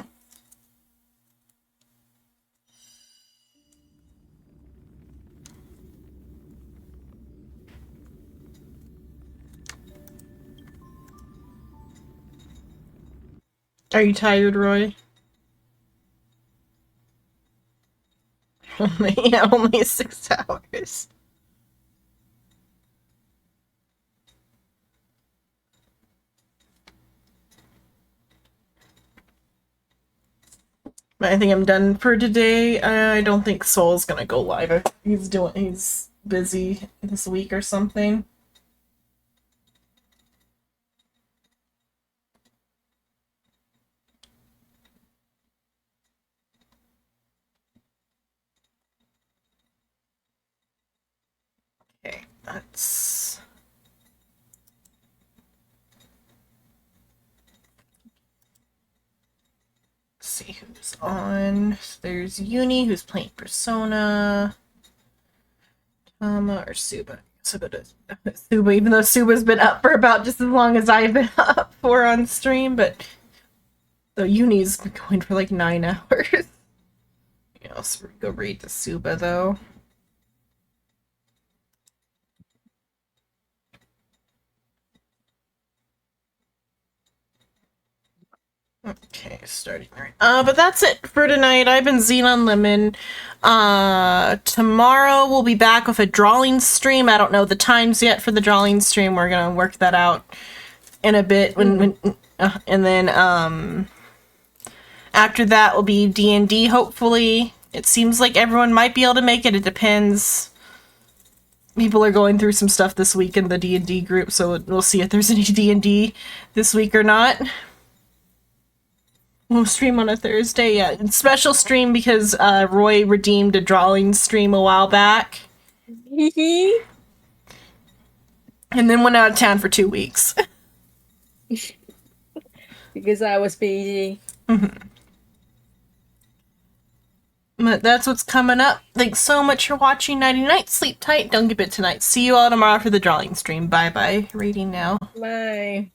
Are you tired, Roy? Only 6 hours. But I think I'm done for today. I don't think Soul's gonna go live. He's busy this week or something. Okay, let's see who's on. There's Uni, who's playing Persona. Tama or Suba. So go to Suba, even though Suba's been up for about just as long as I've been up for on stream, but the Uni's been going for like 9 hours. You know, so we go raid the Suba though. Okay, starting right. But that's it for tonight. I've been Xenon Lemon. Tomorrow we'll be back with a drawing stream. I don't know the times yet for the drawing stream. We're gonna work that out in a bit. And then after that will be D&D. Hopefully, it seems like everyone might be able to make it. It depends. People are going through some stuff this week in the D&D group, so we'll see if there's any D&D this week or not. We'll stream on a Thursday, yeah. Special stream because Roy redeemed a drawing stream a while back. And then went out of town for 2 weeks. Because I was busy. But that's what's coming up. Thanks so much for watching. Nighty night. Sleep tight. Don't get bit tonight. See you all tomorrow for the drawing stream. Bye bye. Rating now. Bye.